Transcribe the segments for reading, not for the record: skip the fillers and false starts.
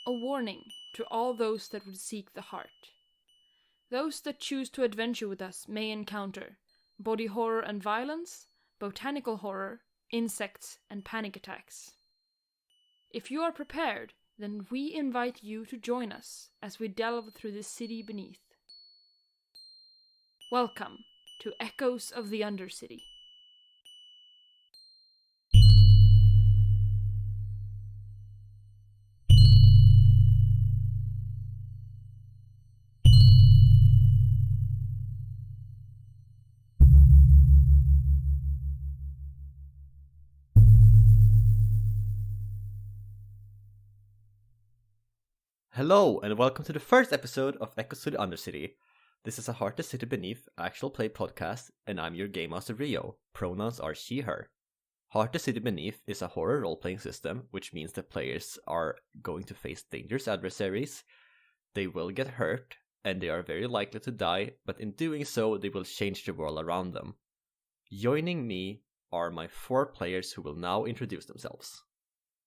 a warning to all those that would seek the heart. Those that choose to adventure with us may encounter body horror and violence, botanical horror, insects, and panic attacks. If you are prepared, then we invite you to join us as we delve through the city beneath. Welcome to Echoes of the Undercity. Hello, and welcome to the first episode of Echoes to the Undercity. This is a Heart the City Beneath actual play podcast, and I'm your Game Master Rio. Pronouns are she, her. Heart the City Beneath is a horror role-playing system, which means that players are going to face dangerous adversaries, they will get hurt, and they are very likely to die, but in doing so, they will change the world around them. Joining me are my 4 players who will now introduce themselves.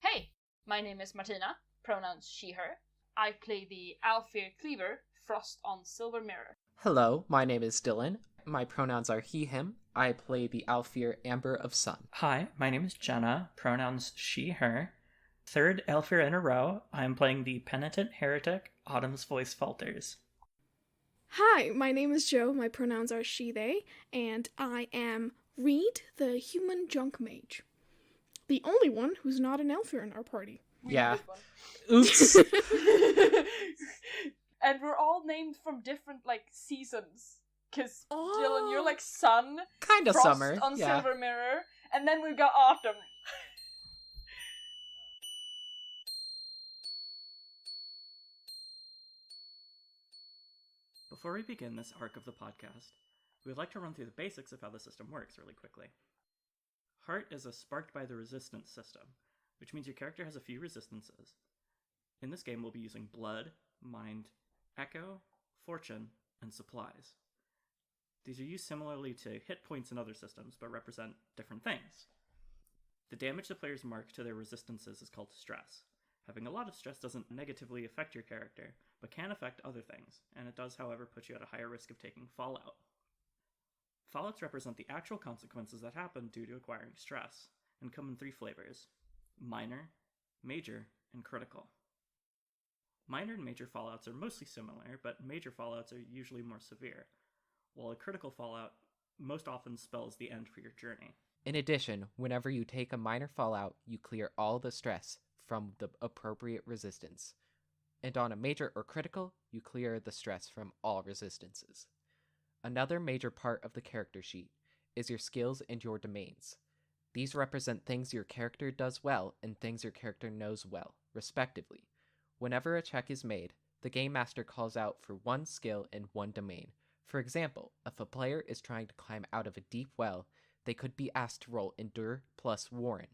Hey, my name is Martina, pronouns she, her. I play the Alfir Cleaver, Frost on Silver Mirror. Hello, my name is Dylan. My pronouns are he, him. I play the Alfir Amber of Sun. Hi, my name is Jenna, pronouns she, her. Third Alfir in a row, I'm playing the Penitent Heretic, Autumn's Voice Falters. Hi, my name is Joe, my pronouns are she, they, and I am Reed, the Human Junk Mage. The only one who's not an Alfir in our party. Yeah. Oops. And we're all named from different, seasons. Because, Dylan, you're sun. Kind of Frost summer. on Yeah. Silver Mirror. And then we've got autumn. Before we begin this arc of the podcast, we would like to run through the basics of how the system works really quickly. Heart is a sparked by the resistance system, which means your character has a few resistances. In this game, we'll be using blood, mind, echo, fortune, and supplies. These are used similarly to hit points in other systems, but represent different things. The damage the players mark to their resistances is called stress. Having a lot of stress doesn't negatively affect your character, but can affect other things, and it does, however, put you at a higher risk of taking fallout. Fallouts represent the actual consequences that happen due to acquiring stress, and come in 3 flavors: minor, major, and critical. Minor and major fallouts are mostly similar, but major fallouts are usually more severe, while a critical fallout most often spells the end for your journey. In addition, whenever you take a minor fallout, you clear all the stress from the appropriate resistance. And on a major or critical, you clear the stress from all resistances. Another major part of the character sheet is your skills and your domains. These represent things your character does well and things your character knows well, respectively. Whenever a check is made, the Game Master calls out for one skill and one domain. For example, if a player is trying to climb out of a deep well, they could be asked to roll Endure plus Warren.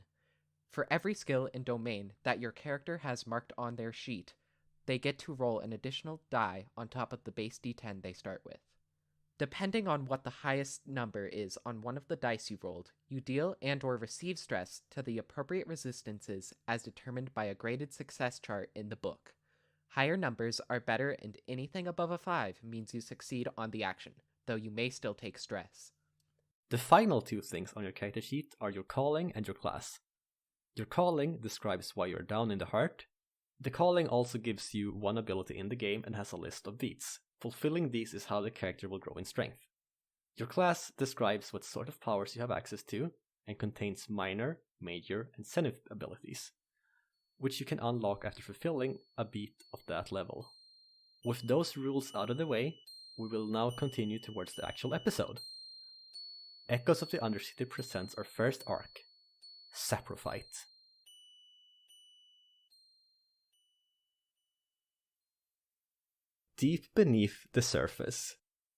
For every skill and domain that your character has marked on their sheet, they get to roll an additional die on top of the base d10 they start with. Depending on what the highest number is on one of the dice you rolled, you deal and/or receive stress to the appropriate resistances as determined by a graded success chart in the book. Higher numbers are better, and anything above a 5 means you succeed on the action, though you may still take stress. The final 2 things on your character sheet are your calling and your class. Your calling describes why you're down in the heart. The calling also gives you one ability in the game and has a list of feats. Fulfilling these is how the character will grow in strength. Your class describes what sort of powers you have access to and contains minor, major, and zenith abilities, which you can unlock after fulfilling a beat of that level. With those rules out of the way, we will now continue towards the actual episode. Echoes of the Undercity presents our first arc, Saprophyte. Deep beneath the surface,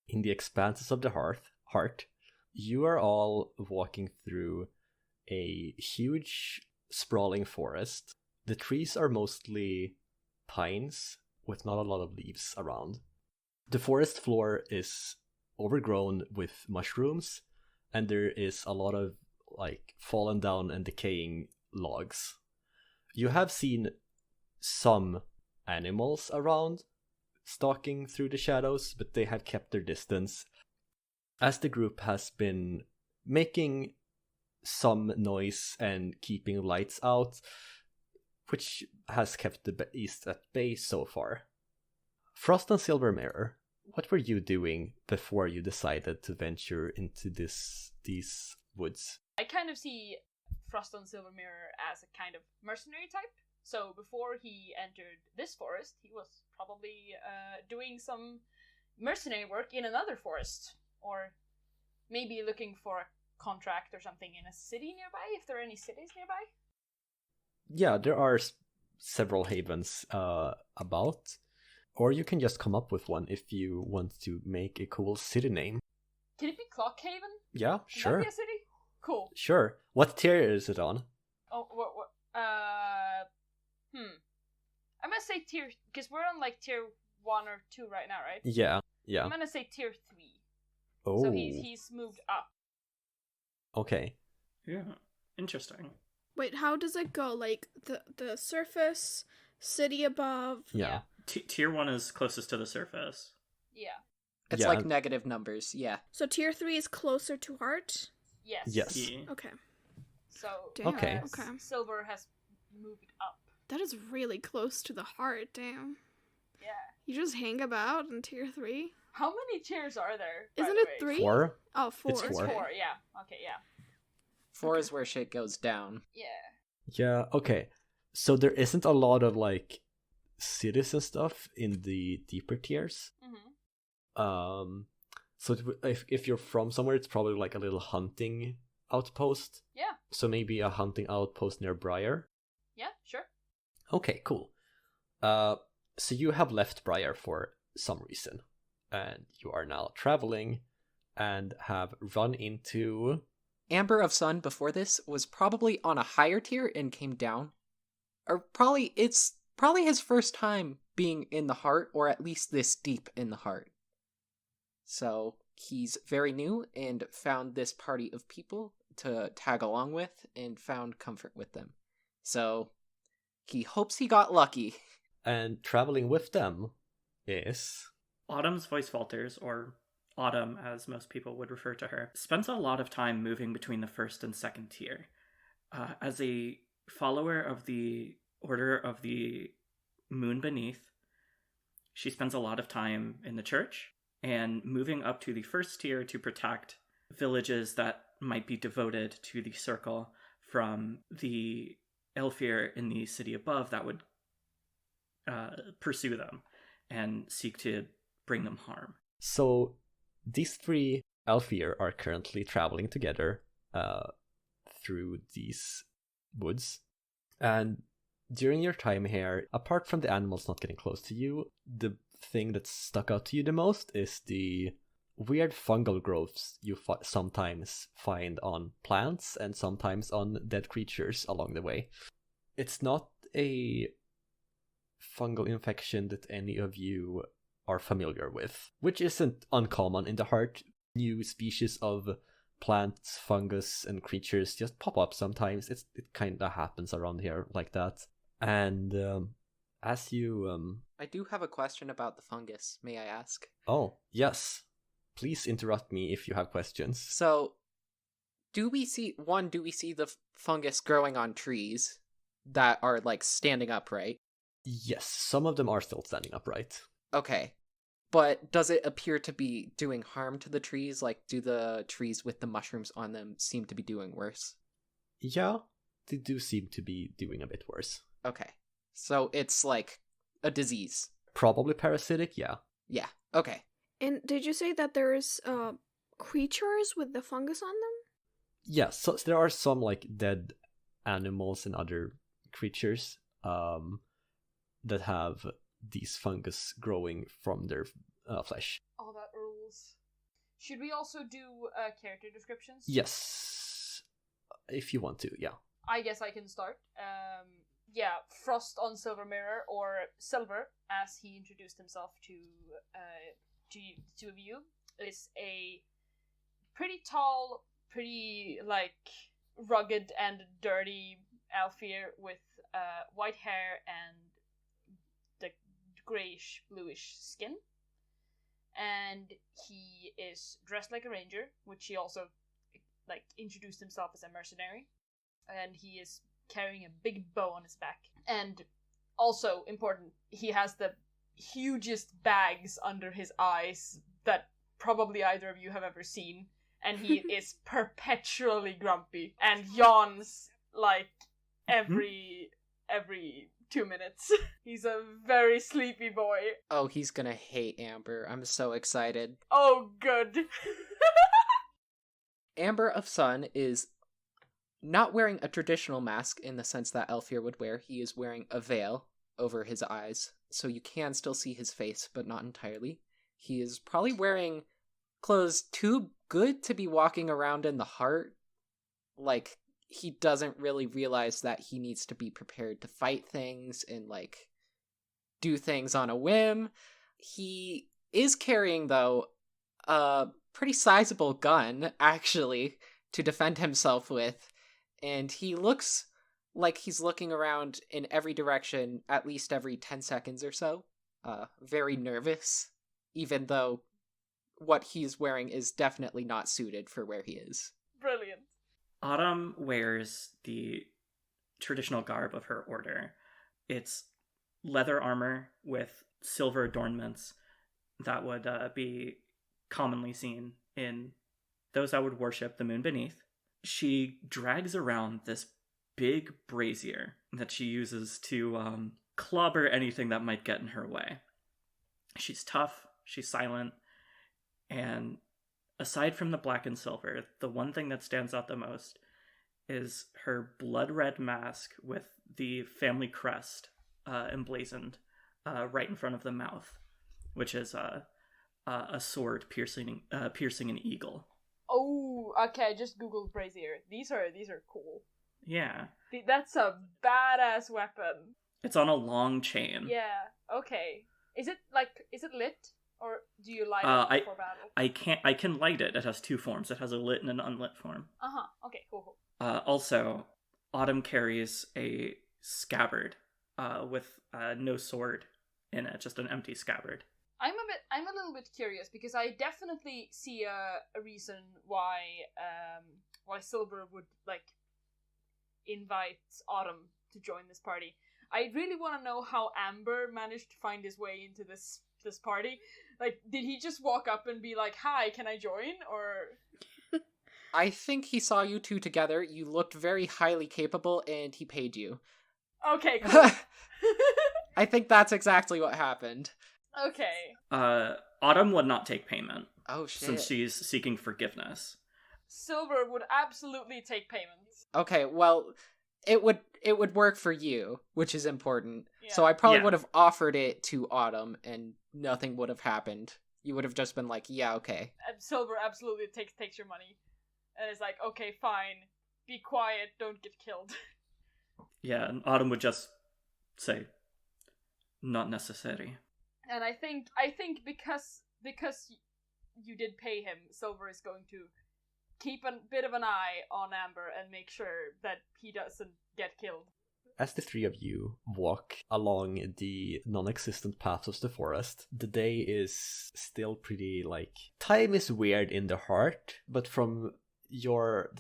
in the expanses of the heart, you are all walking through a huge, sprawling forest. The trees are mostly pines with not a lot of leaves around. The forest floor is overgrown with mushrooms, and there is a lot of fallen down and decaying logs. You have seen some animals around, stalking through the shadows, but they have kept their distance. As the group has been making some noise and keeping lights out, which has kept the beast at bay so far. Frost and Silver Mirror, what were you doing before you decided to venture into these woods? I kind of see Frost and Silver Mirror as a kind of mercenary type. So before he entered this forest, he was probably doing some mercenary work in another forest, or maybe looking for a contract or something in a city nearby, if there are any cities nearby. Yeah, there are several havens about, or you can just come up with one if you want to make a cool city name. Can it be Clockhaven? Yeah, Can sure. that be a city? Cool. Sure. What tier is it on? Oh, what? I'm gonna say tier, because we're on like tier 1 or 2 right now, right? Yeah. I'm gonna say tier 3. Oh. So he's moved up. Okay. Yeah, interesting. Wait, how does it go? Like the surface, city above. Yeah. Tier 1 is closest to the surface. Yeah. It's Yeah. like negative numbers, yeah. So tier 3 is closer to heart. Yes. Yes. Yeah. Okay. So Damn, Okay. okay. Silver has moved up. That is really close to the heart, damn. Yeah. You just hang about in tier 3? How many tiers are there? by Isn't the it way? 3? 4? Oh, 4. It's It's four. 4, yeah. Okay, yeah. 4 is where shit goes down. Yeah. Yeah, okay. So there isn't a lot of like cities and stuff in the deeper tiers. Mm-hmm. So if you're from somewhere, it's probably like a little hunting outpost. Yeah. So maybe a hunting outpost near Briar. Yeah, sure. Okay, cool. So you have left Briar for some reason, and you are now traveling, and have run into. Amber of Sun before this was probably on a higher tier and came down. Or it's probably his first time being in the heart, or at least this deep in the heart. So he's very new and found this party of people to tag along with and found comfort with them. So he hopes he got lucky. And traveling with them is. Autumn's voice falters, or Autumn as most people would refer to her, spends a lot of time moving between the first and second tier. As a follower of the Order of the Moon Beneath, she spends a lot of time in the church and moving up to the first tier to protect villages that might be devoted to the circle from the Elfir in the city above that would pursue them and seek to bring them harm. So these three Elfir are currently traveling together through these woods. And during your time here, apart from the animals not getting close to you, the thing that stuck out to you the most is the weird fungal growths you sometimes find on plants and sometimes on dead creatures along the way. It's not a fungal infection that any of you are familiar with, which isn't uncommon in the heart. New species of plants, fungus, and creatures just pop up sometimes. It kind of happens around here like that. And as you... I do have a question about the fungus, may I ask? Oh, yes. Please interrupt me if you have questions. So, do we see the fungus growing on trees that are, like, standing upright? Yes, some of them are still standing upright. Okay. But does it appear to be doing harm to the trees? Like, do the trees with the mushrooms on them seem to be doing worse? Yeah, they do seem to be doing a bit worse. Okay. So it's like a disease. Probably parasitic, yeah. Yeah. Okay. And did you say that there's creatures with the fungus on them? Yeah, so there are some like dead animals and other creatures that have these fungus growing from their flesh. Oh, that rules. Should we also do character descriptions? Yes, if you want to, yeah. I guess I can start. Yeah, Frost on Silver Mirror, or Silver, as he introduced himself to the two of you, is a pretty tall, pretty, like, rugged and dirty Alfir with white hair and the grayish bluish skin, and he is dressed like a ranger, which he also introduced himself as a mercenary, and he is carrying a big bow on his back. And also important, he has the hugest bags under his eyes that probably either of you have ever seen, and he is perpetually grumpy and yawns like every 2 minutes. He's a very sleepy boy. Oh, he's gonna hate Amber. I'm so excited. Oh, good. Amber of Sun is not wearing a traditional mask in the sense that Elfir would wear. He is wearing a veil over his eyes, so you can still see his face, but not entirely. He is probably wearing clothes too good to be walking around in the heart. Like, he doesn't really realize that he needs to be prepared to fight things and, do things on a whim. He is carrying, though, a pretty sizable gun, actually, to defend himself with, and he looks like he's looking around in every direction at least every 10 seconds or so. Very nervous, even though what he's wearing is definitely not suited for where he is. Brilliant. Autumn wears the traditional garb of her order. It's leather armor with silver adornments that would be commonly seen in those that would worship the moon beneath. She drags around this big brazier that she uses to clobber anything that might get in her way. She's tough, she's silent, and aside from the black and silver, the one thing that stands out the most is her blood red mask with the family crest emblazoned right in front of the mouth, which is a sword piercing an eagle. Oh, okay. I just googled brazier. These are cool. Yeah, That's a badass weapon. it's on a long chain. Yeah. Okay. Is it lit, or do you light it before battle? I can light it. It has two forms. It has a lit and an unlit form. Okay. Cool. Also, Autumn carries a scabbard with no sword in it, just an empty scabbard. I'm a little bit curious because I definitely see a reason why Silver would invite Autumn to join this party. I really want to know how Amber managed to find his way into this party. Did he just walk up and be like, "Hi, can I join?" Or I think he saw you two together. You looked very highly capable, and he paid you. Okay, cool. I think that's exactly what happened. Okay. Autumn would not take payment. Oh, shit. Since she's seeking forgiveness. Silver would absolutely take payments. Okay, well, it would work for you, which is important. Yeah. So I probably would have offered it to Autumn, and nothing would have happened. You would have just been like, yeah, okay. Silver absolutely takes your money. And is like, okay, fine. Be quiet, don't get killed. Yeah, and Autumn would just say, not necessary. And I think because you did pay him, Silver is going to keep a bit of an eye on Amber and make sure that he doesn't get killed. As the three of you walk along the non-existent paths of the forest, the day is still pretty, time is weird in the heart, but from your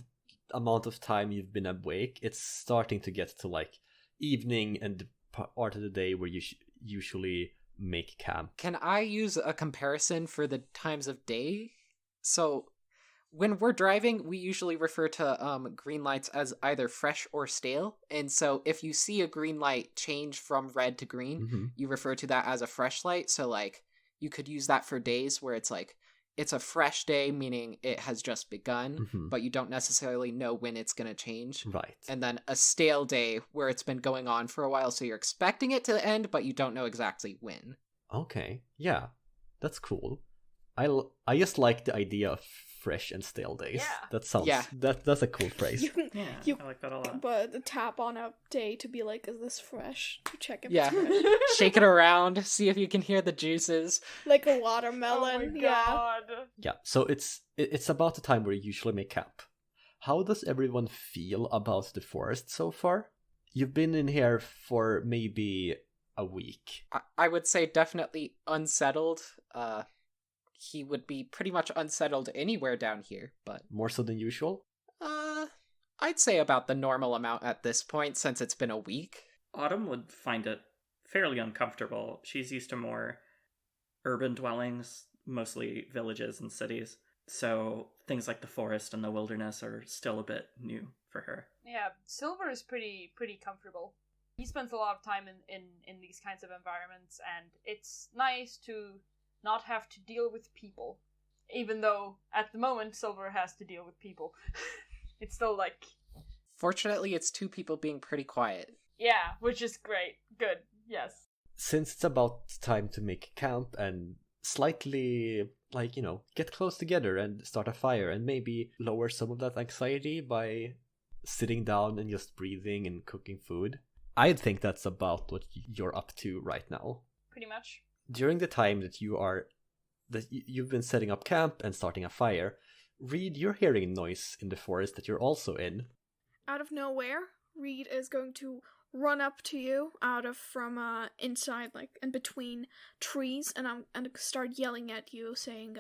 amount of time you've been awake, it's starting to get to, evening and the part of the day where you usually make camp. Can I use a comparison for the times of day? So, when we're driving, we usually refer to green lights as either fresh or stale. And so if you see a green light change from red to green, you refer to that as a fresh light. So you could use that for days where it's it's a fresh day, meaning it has just begun, but you don't necessarily know when it's going to change. Right. And then a stale day where it's been going on for a while, so you're expecting it to end, but you don't know exactly when. Okay, yeah, that's cool. I just like the idea of fresh and stale days. Yeah. That sounds, Yeah. That's a cool phrase. Yeah, I like that a lot. But tap on a day to be like, is this fresh? To check if Yeah. it's fresh. Shake it around, see if you can hear the juices. Like a Oh watermelon. my Yeah. god. Yeah, so it's about the time where you usually make camp. How does everyone feel about the forest so far? You've been in here for maybe a week. I would say definitely unsettled. He would be pretty much unsettled anywhere down here, but More so than usual? I'd say about the normal amount at this point since it's been a week. Autumn would find it fairly uncomfortable. She's used to more urban dwellings, mostly villages and cities. So things like the forest and the wilderness are still a bit new for her. Yeah, Silver is pretty comfortable. He spends a lot of time in these kinds of environments, and it's nice to not have to deal with people. Even though, at the moment, Silver has to deal with people. It's still like... Fortunately, it's two people being pretty quiet. Yeah, which is great. Good, yes. Since it's about time to make camp and slightly, get close together and start a fire and maybe lower some of that anxiety by sitting down and just breathing and cooking food, I think that's about what you're up to right now. Pretty much. During the time that you've been setting up camp and starting a fire, Reed, you're hearing noise in the forest that you're also in. Out of nowhere, Reed is going to run up to you from inside, like, in between trees, and I'm gonna start yelling at you, saying,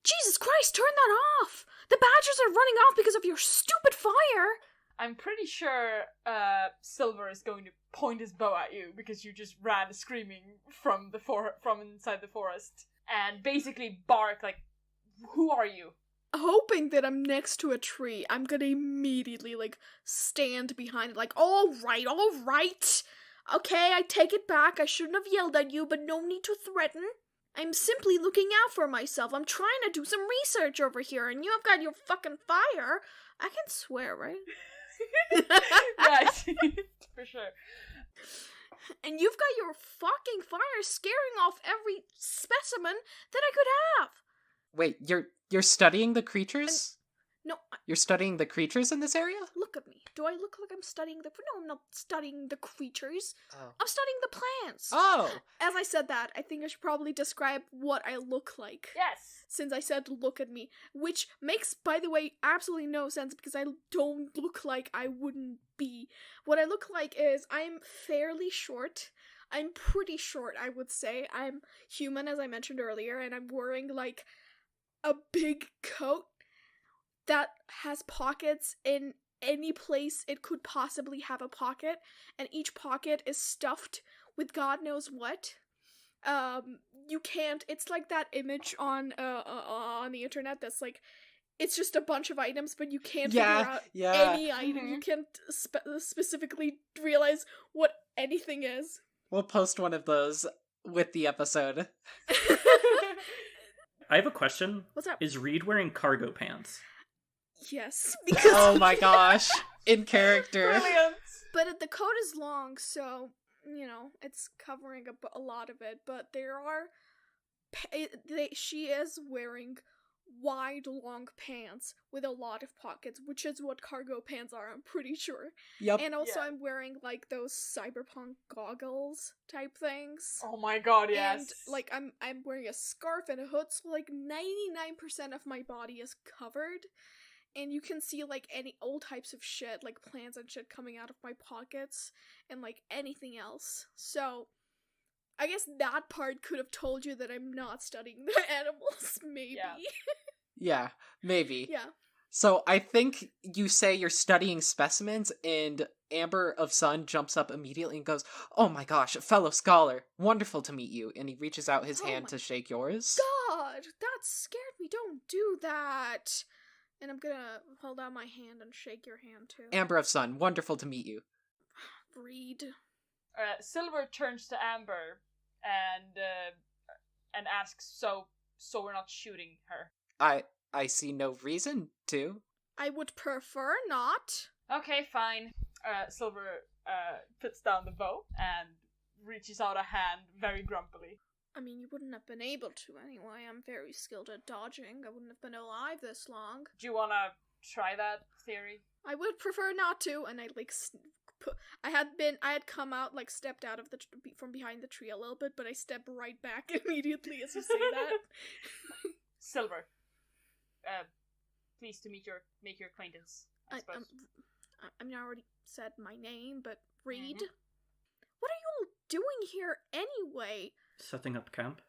Jesus Christ, turn that off! The badgers are running off because of your stupid fire! I'm pretty sure Silver is going to point his bow at you because you just ran screaming from inside the forest and basically bark like, "Who are you?" Hoping that I'm next to a tree, I'm gonna immediately, stand behind it, all right, okay, I take it back, I shouldn't have yelled at you, but no need to threaten. I'm simply looking out for myself, I'm trying to do some research over here, and you have got your fucking fire. I can swear, right? Yes, for sure. And you've got your fucking fire scaring off every specimen that I could have. Wait, you're studying the creatures? No, You're studying the creatures in this area? look at me. Do I look like I'm studying the... No, I'm not studying the creatures. Oh. I'm studying the plants. Oh! As I said that, I think I should probably describe what I look like. Yes. Since I said look at me. Which makes, by the way, absolutely no sense because I don't look like I wouldn't be. What I look like is I'm fairly short. I'm pretty short, I would say. I'm human, as I mentioned earlier, and I'm wearing, a big coat that has pockets in any place it could possibly have a pocket, and each pocket is stuffed with God knows what. You can't, it's like that image on the internet that's it's just a bunch of items, but you can't figure out any item. You can't specifically realize what anything is. We'll post one of those with the episode. I have a question. What's up? Is Reed wearing cargo pants? Yes, because Oh my gosh. In character. Brilliant. but the coat is long, so it's covering a lot of it. But there are, she is wearing wide, long pants with a lot of pockets, which is what cargo pants are. I'm pretty sure. Yep. And also, Yeah. I'm wearing those cyberpunk goggles type things. Oh my god, yes. And I'm wearing a scarf and a hood, so 99% of my body is covered. And you can see any old types of shit, plants and shit coming out of my pockets, and anything else. So I guess that part could have told you that I'm not studying the animals, maybe. Yeah. Yeah, maybe. Yeah. So I think you say you're studying specimens, and Amber of Sun jumps up immediately and goes, "Oh my gosh, fellow scholar, wonderful to meet you." And he reaches out his Oh hand my to shake yours. God, that scared me. Don't do that. And I'm gonna hold out my hand and shake your hand too. Amber of Sun, wonderful to meet you. Reed. Silver turns to Amber and asks, "So we're not shooting her?" I see no reason to. I would prefer not. Okay, fine. Silver puts down the bow and reaches out a hand very grumpily. I mean, you wouldn't have been able to anyway. I'm very skilled at dodging. I wouldn't have been alive this long. Do you wanna try that theory? I would prefer not to. And I had come out, stepped out of from behind the tree a little bit, but I stepped right back immediately as you say that. Silver. Pleased to make your acquaintance, I suppose. I mean, I already said my name, but Reed? What are you all doing here anyway? Setting up camp?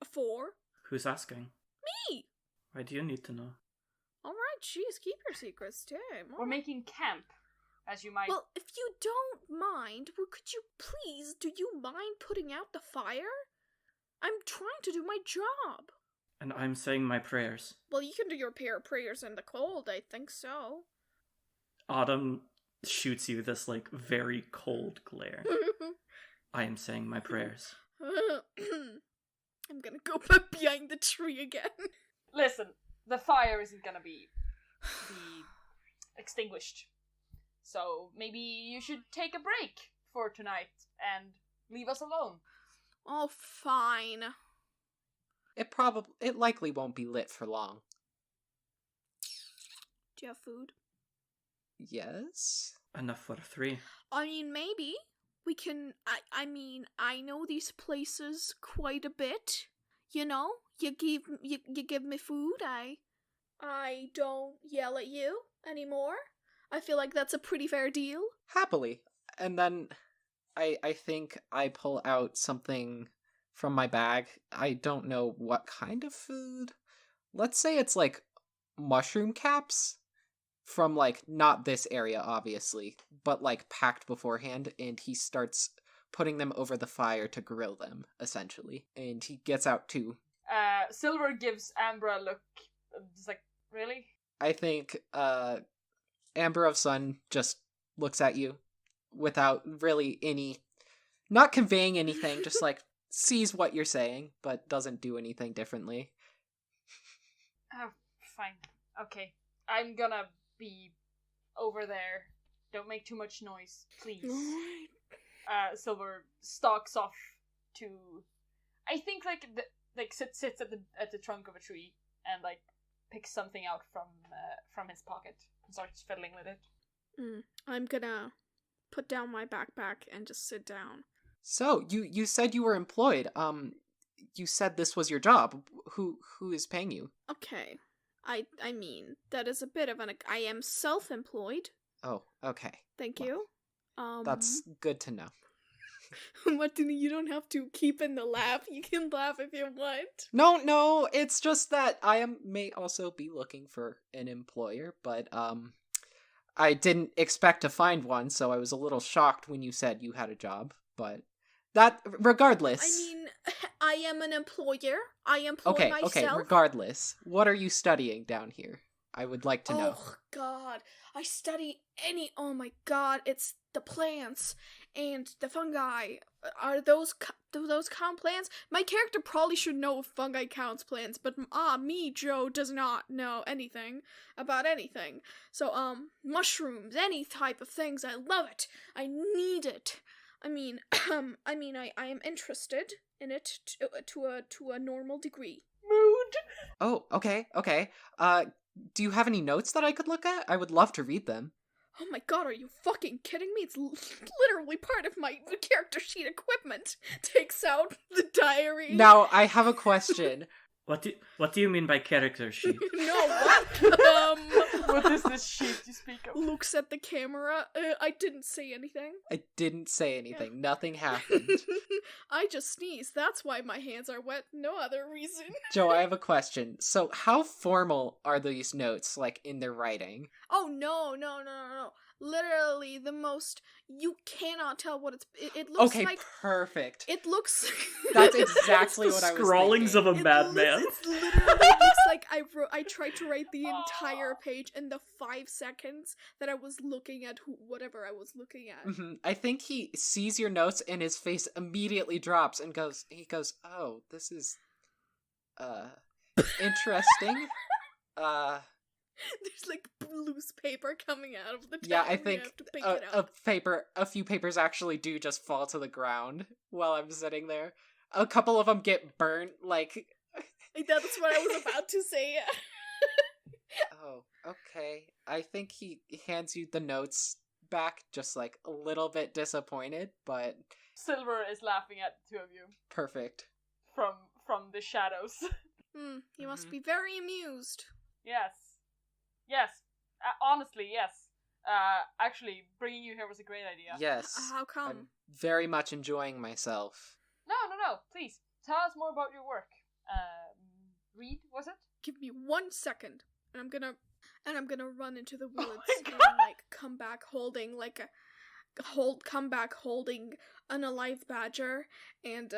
For? Who's asking? Me! Why do you need to know? Alright, jeez, keep your secrets, damn. We're making camp, as you might. Well, if you don't mind, could you please, do you mind putting out the fire? I'm trying to do my job. And I'm saying my prayers. Well, you can do your prayers in the cold, I think so. Autumn shoots you this, like, very cold glare. I am saying my prayers. I'm gonna go back behind the tree again. Listen, the fire isn't gonna be extinguished. So maybe you should take a break for tonight and leave us alone. Oh, fine. It likely won't be lit for long. Do you have food? Yes? Enough for 3. I mean, maybe. We can, I mean, I know these places quite a bit. You know? You give me food, I don't yell at you anymore. I feel like that's a pretty fair deal. Happily. And then I think I pull out something from my bag. I don't know what kind of food. Let's say it's like mushroom caps from like not this area obviously, but like packed beforehand, and he starts putting them over the fire to grill them essentially. And he gets out 2. Silver gives Amber a look. Just like, really? I think Amber of Sun just looks at you without really not conveying anything, just like sees what you're saying, but doesn't do anything differently. Oh, fine. Okay. I'm gonna be over there. Don't make too much noise, please. Silver stalks off to, I think, sits at the trunk of a tree and like picks something out from his pocket and starts fiddling with it. I'm gonna put down my backpack and just sit down. So, you said you were employed. You said this was your job. Who is paying you? Okay. I mean, that is a bit of I am self-employed. Oh, okay. Thank Well, you. That's good to know. Martin, you don't have to keep in the laugh. You can laugh if you want. No, it's just that may also be looking for an employer, but I didn't expect to find one, so I was a little shocked when you said you had a job, but that regardless. I mean, I am an employer. I employ myself. Okay, regardless. What are you studying down here? I would like to know. Oh god, I study oh my god, it's the plants and the fungi. Are those count plants? My character probably should know if fungi counts plants, but me, Joe, does not know anything about anything. So, mushrooms, any type of things, I love it. I need it. I mean, I am interested in it to a normal degree. Mood. Oh, okay. Do you have any notes that I could look at? I would love to read them. Oh my god, are you fucking kidding me? It's literally part of my character sheet equipment. Takes out the diary. Now, I have a question. What do you mean by character sheet? No, what? What is this sheet you speak of? Looks at the camera. I didn't say anything. I didn't say anything. Yeah. Nothing happened. I just sneezed. That's why my hands are wet. No other reason. Joe, I have a question. So, how formal are these notes, like, in their writing? Oh, no. Literally the most, you cannot tell what it looks like. Okay, perfect. It looks... That's exactly what I was Scrawlings thinking. of a madman. It literally looks like I tried to write the entire page in the 5 seconds that I was looking at whatever I was looking at. Mm-hmm. I think he sees your notes and his face immediately drops and goes, oh, this is, interesting. There's like loose paper coming out of the tab. Yeah, I think have to pick it up. a few papers actually do just fall to the ground while I'm sitting there. A couple of them get burnt, like... That's what I was about to say. Oh, okay. I think he hands you the notes back, just like a little bit disappointed, but... Silver is laughing at the two of you. Perfect. From the shadows. You must be very amused. Yes. Honestly, yes. Actually, bringing you here was a great idea. Yes. How come? I'm very much enjoying myself. No. Please, tell us more about your work. Reed, was it? Give me 1 second, and I'm gonna run into the woods my and God. like come back holding an alive badger, and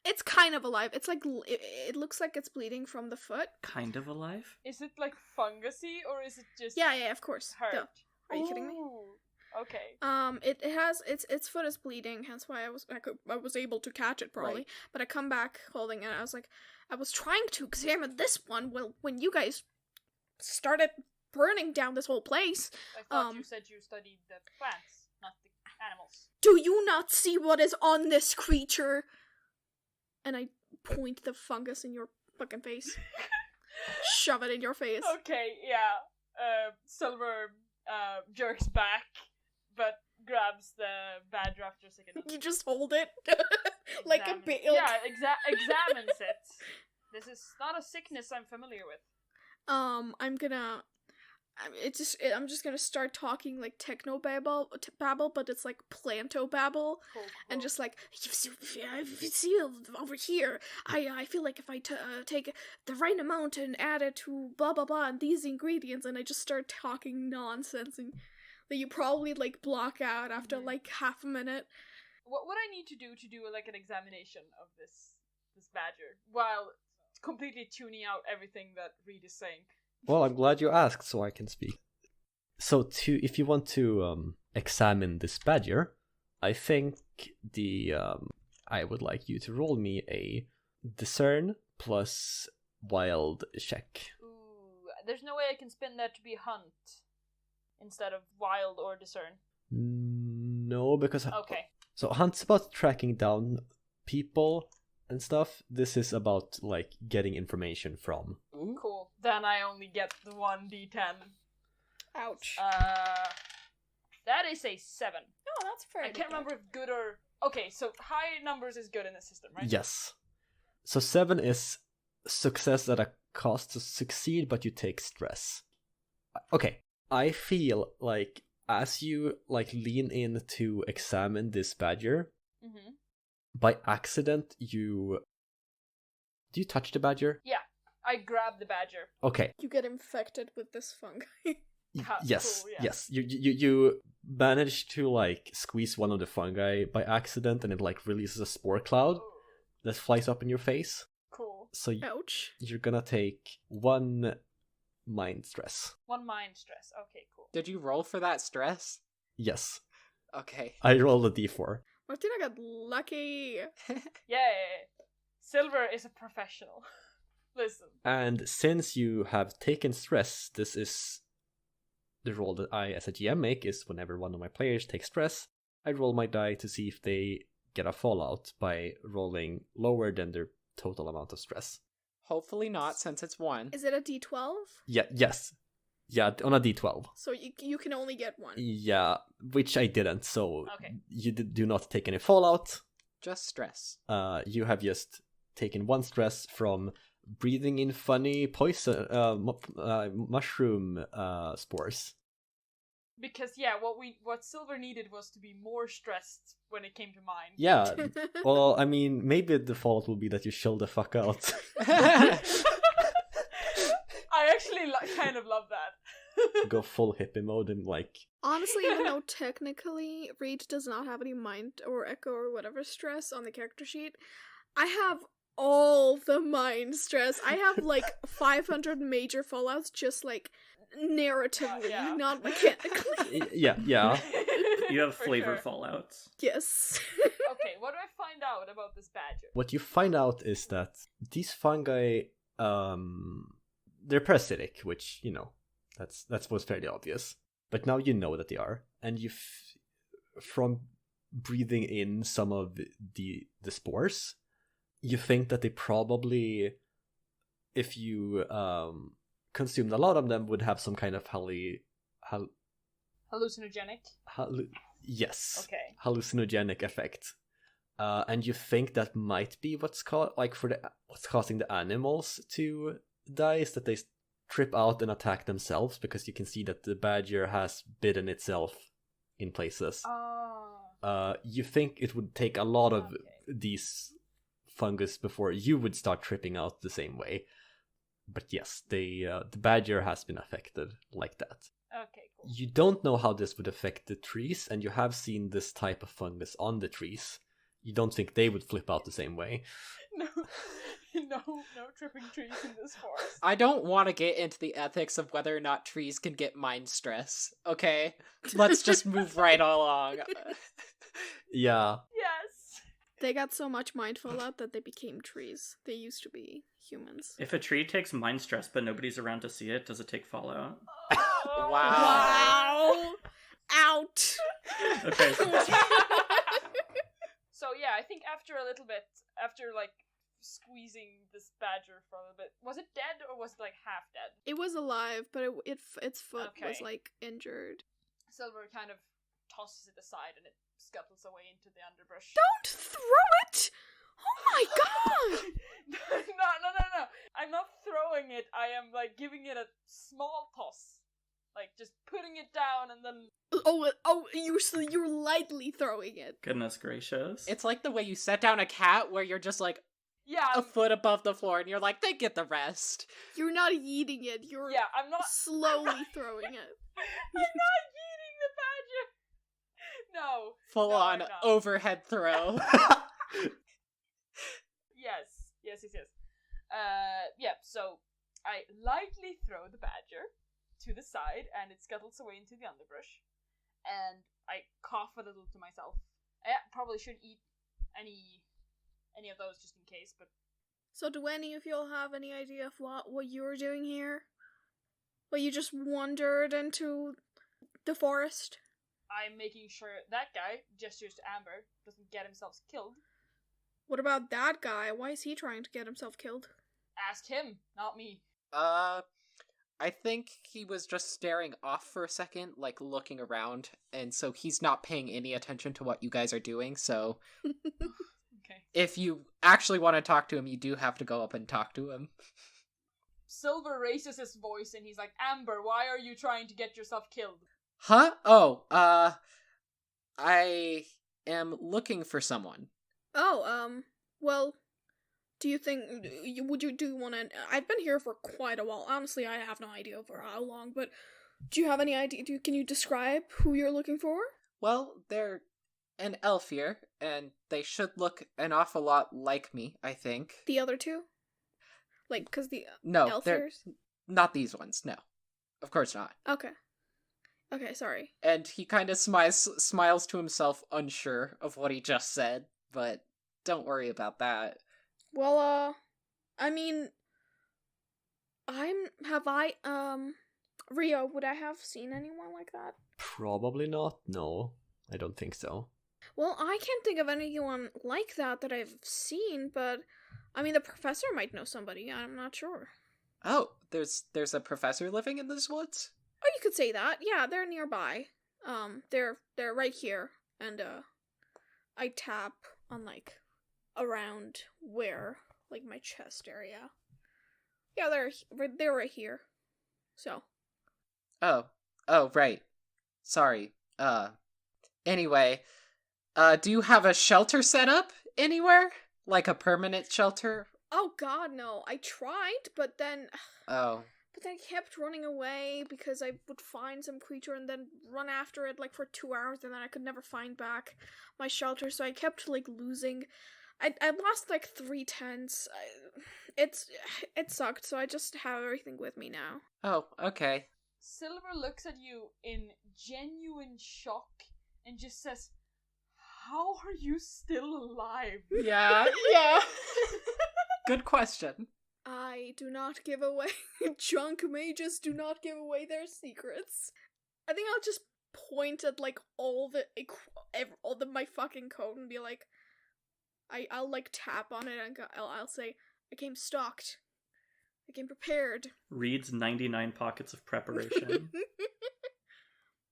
it's kind of alive. It's like it looks like it's bleeding from the foot. Kind of alive? Is it like fungusy or is it just Yeah, of course. hurt? Duh. Are you kidding me? Ooh, okay. It has its foot is bleeding, hence why I was able to catch it probably. Right. But I come back holding it. I was trying to examine this one when you guys started burning down this whole place. I thought you said you studied the plants, not the animals. Do you not see what is on this creature? And I point the fungus in your fucking face. Shove it in your face. Okay, yeah. Silver jerks back, but grabs the badger after a second. You just hold it like a Examines- bale. Yeah, examines it. This is not a sickness I'm familiar with. I'm just gonna start talking like techno babble, but it's like planto babble, Cool. and just like you see over here. I feel like if I take the right amount and add it to blah blah blah and these ingredients, and I just start talking nonsense and that you probably like block out after like half a minute. What would I need to do like an examination of this badger while completely tuning out everything that Reed is saying? Well, I'm glad you asked, so I can speak. So, if you want to examine this badger, I think I would like you to roll me a discern plus wild check. Ooh, there's no way I can spin that to be hunt instead of wild or discern. No, because Okay. So hunt's about tracking down people and stuff. This is about like getting information from. Cool. Then I only get the 1d10. Ouch. That is a 7. Oh, that's fair. I can't remember if good or... Okay, so high numbers is good in the system, right? Yes. So 7 is success at a cost to succeed, but you take stress. Okay. I feel like as you like lean in to examine this badger, Mm-hmm. by accident Do you touch the badger? Yeah, I grab the badger. Okay. You get infected with this fungi. Yes, Cool, yeah. yes. You manage to like squeeze one of the fungi by accident, and it like releases a spore cloud Ooh, that flies up in your face. cool. So Ouch. you're gonna take 1 mind stress. 1 mind stress. Okay, cool. Did you roll for that stress? Yes, Okay. I rolled a d4. Martina got lucky. Yay! Silver is a professional. Listen. And since you have taken stress, this is the roll that I, as a GM, make is whenever one of my players takes stress, I roll my die to see if they get a fallout by rolling lower than their total amount of stress. Hopefully not, since it's 1. Is it a D12? Yeah, yes. Yeah, on a d12. So you can only get 1. Yeah, which I didn't, so Okay. you do not take any fallout. Just stress. You have just taken 1 stress from breathing in funny poison, mushroom spores. Because yeah, what Silver needed was to be more stressed when it came to mine. Yeah, well, I mean, maybe the fallout will be that you chill the fuck out. I actually kind of love that. Go full hippie mode and like... Honestly, even though technically Reed does not have any mind or echo or whatever stress on the character sheet, I have all the mind stress. I have like 500 major fallouts just like narratively, Yeah. not mechanically. Yeah. You have For flavor sure. fallouts. Yes. Okay, what do I find out about this badger? What you find out is that these fungi, they're parasitic, which, you know, that's what's fairly obvious. But now you know that they are, and from breathing in some of the spores, you think that they probably, if you consumed a lot of them, would have some kind of Hallucinogenic? yes, Okay. hallucinogenic effect. And you think that might be what's causing the animals to die, is that they trip out and attack themselves because you can see that the badger has bitten itself in places. You think it would take a lot of these fungus before you would start tripping out the same way. But yes, the badger has been affected like that. Okay, cool. You don't know how this would affect the trees, and you have seen this type of fungus on the trees. You don't think they would flip out the same way. No tripping trees in this forest. I don't want to get into the ethics of whether or not trees can get mind stress, okay? Let's just move right along. Yeah. Yes. They got so much mind fallout that they became trees. They used to be humans. If a tree takes mind stress but nobody's around to see it, does it take fallout? Wow. Out! Okay. So yeah, I think after a little bit, after like squeezing this badger for a little bit, was it dead or was it like half dead? It was alive, but its foot was Okay. like injured. Silver kind of tosses it aside and it scuttles away into the underbrush. Don't throw it! Oh my god! No. I'm not throwing it. I am like giving it a small toss. Like just putting it down and then You're lightly throwing it. Goodness gracious. It's like the way you set down a cat where you're just like a foot above the floor and you're like, they get the rest. You're not eating it. You're I'm not slowly throwing it. I'm not eating the badger. No. Full No, on I'm not. overhead throw. Yes. So I lightly throw the badger to the side and it scuttles away into the underbrush. And I cough a little to myself. I probably shouldn't eat any of those just in case, but So do any of y'all have any idea of what you were doing here? Well, you just wandered into the forest? I'm making sure that guy, gestures to Amber, doesn't get himself killed. What about that guy? Why is he trying to get himself killed? Ask him, not me. I think he was just staring off for a second, like looking around, and so he's not paying any attention to what you guys are doing, so Okay. if you actually want to talk to him, you do have to go up and talk to him. Silver raises his voice and he's like, Amber, why are you trying to get yourself killed? Huh? Oh, I am looking for someone. Well, do you think, do you want to, I've been here for quite a while, honestly, I have no idea for how long, but do you have any idea, can you describe who you're looking for? Well, they're an elf here, and they should look an awful lot like me, I think. The other two? Like, because the No, elf they're ears? not these ones, no. Of course not. Okay, sorry. And he kind of smiles to himself, unsure of what he just said, but don't worry about that. Well, I mean, Rio, would I have seen anyone like that? Probably not. No, I don't think so. Well, I can't think of anyone like that I've seen, but, I mean, the professor might know somebody, I'm not sure. Oh, there's a professor living in these woods? Oh, you could say that. Yeah, they're nearby. They're right here, and, I tap on, like, around where, like, my chest area. Yeah, they're right here. So. Oh, right. Sorry. Anyway, do you have a shelter set up anywhere? Like a permanent shelter? Oh god, no. I tried, but then Oh. But then I kept running away because I would find some creature and then run after it like for 2 hours and then I could never find back my shelter, so I kept like losing. I lost like 3 tents. It sucked, so I just have everything with me now. Oh, okay. Silver looks at you in genuine shock and just says, "How are you still alive?" Yeah. Good question. I do not give away. Junk mages do not give away their secrets. I think I'll just point at like all my fucking code and be like, I'll like tap on it and I'll say, I came stocked. I came prepared. Reads 99 pockets of preparation.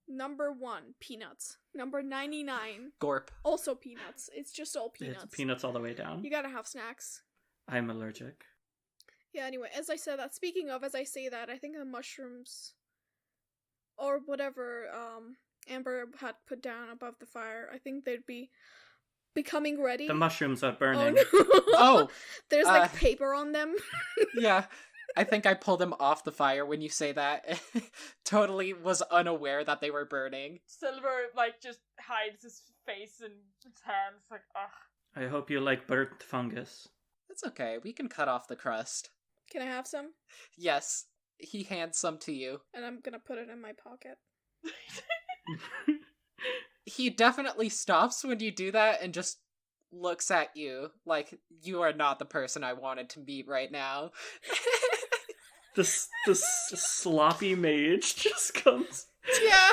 Number 1, peanuts. Number 99, Gorp. also peanuts. It's just all peanuts. It's peanuts all the way down. You gotta have snacks. I'm allergic. Yeah, anyway, as I say that, I think the mushrooms, or whatever Amber had put down above the fire, I think they'd be becoming ready. The mushrooms are Oh, burning. no. Oh, There's like paper on them. yeah. I think I pulled them off the fire when you say that. Totally was unaware that they were burning. Silver, like, just hides his face in his hands, like, ugh. I hope you like burnt fungus. It's okay, we can cut off the crust. Can I have some? Yes, he hands some to you. And I'm gonna put it in my pocket. He definitely stops when you do that and just looks at you like you are not the person I wanted to meet right now. This sloppy mage just comes Yeah.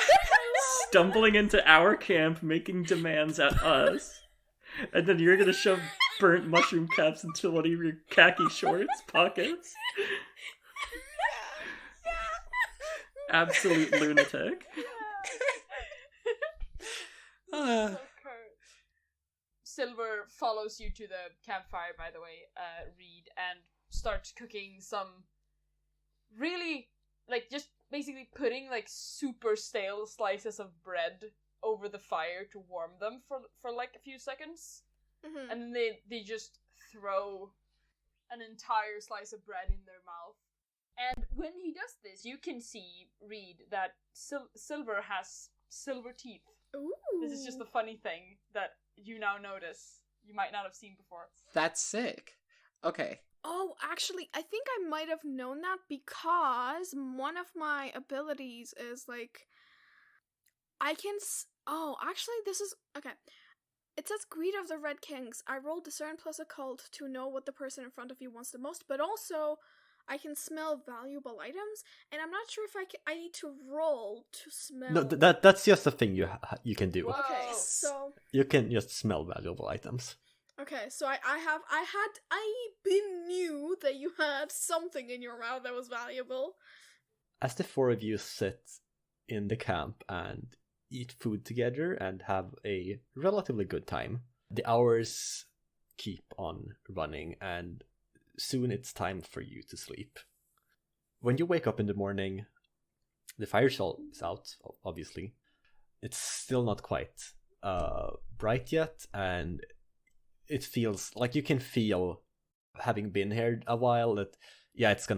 stumbling into our camp, making demands at us, and then you're gonna shove burnt mushroom caps into one of your khaki shorts pockets. Absolute lunatic. Silver follows you to the campfire, by the way, Reed, and starts cooking some really, like, just basically putting, like, super stale slices of bread over the fire to warm them for like, a few seconds. Mm-hmm. And then they just throw an entire slice of bread in their mouth. And when he does this, you can see, Reed, that Silver has silver teeth. Ooh. This is just a funny thing that you now notice you might not have seen before. That's sick. Okay. Oh, actually, I think I might have known that because one of my abilities is, like, actually, this is... Okay. It says Greed of the Red Kings. I roll Discern plus Occult to know what the person in front of you wants the most, but also I can smell valuable items, and I'm not sure if I need to roll to smell... No, that's just a thing you can do. Whoa. Okay, so... You can just smell valuable items. Okay, so I knew that you had something in your mouth that was valuable. As the four of you sit in the camp and eat food together and have a relatively good time, the hours keep on running and soon it's time for you to sleep. When you wake up in the morning, the fire is out, obviously. It's still not quite bright yet, and it feels like you can feel, having been here a while, that it's still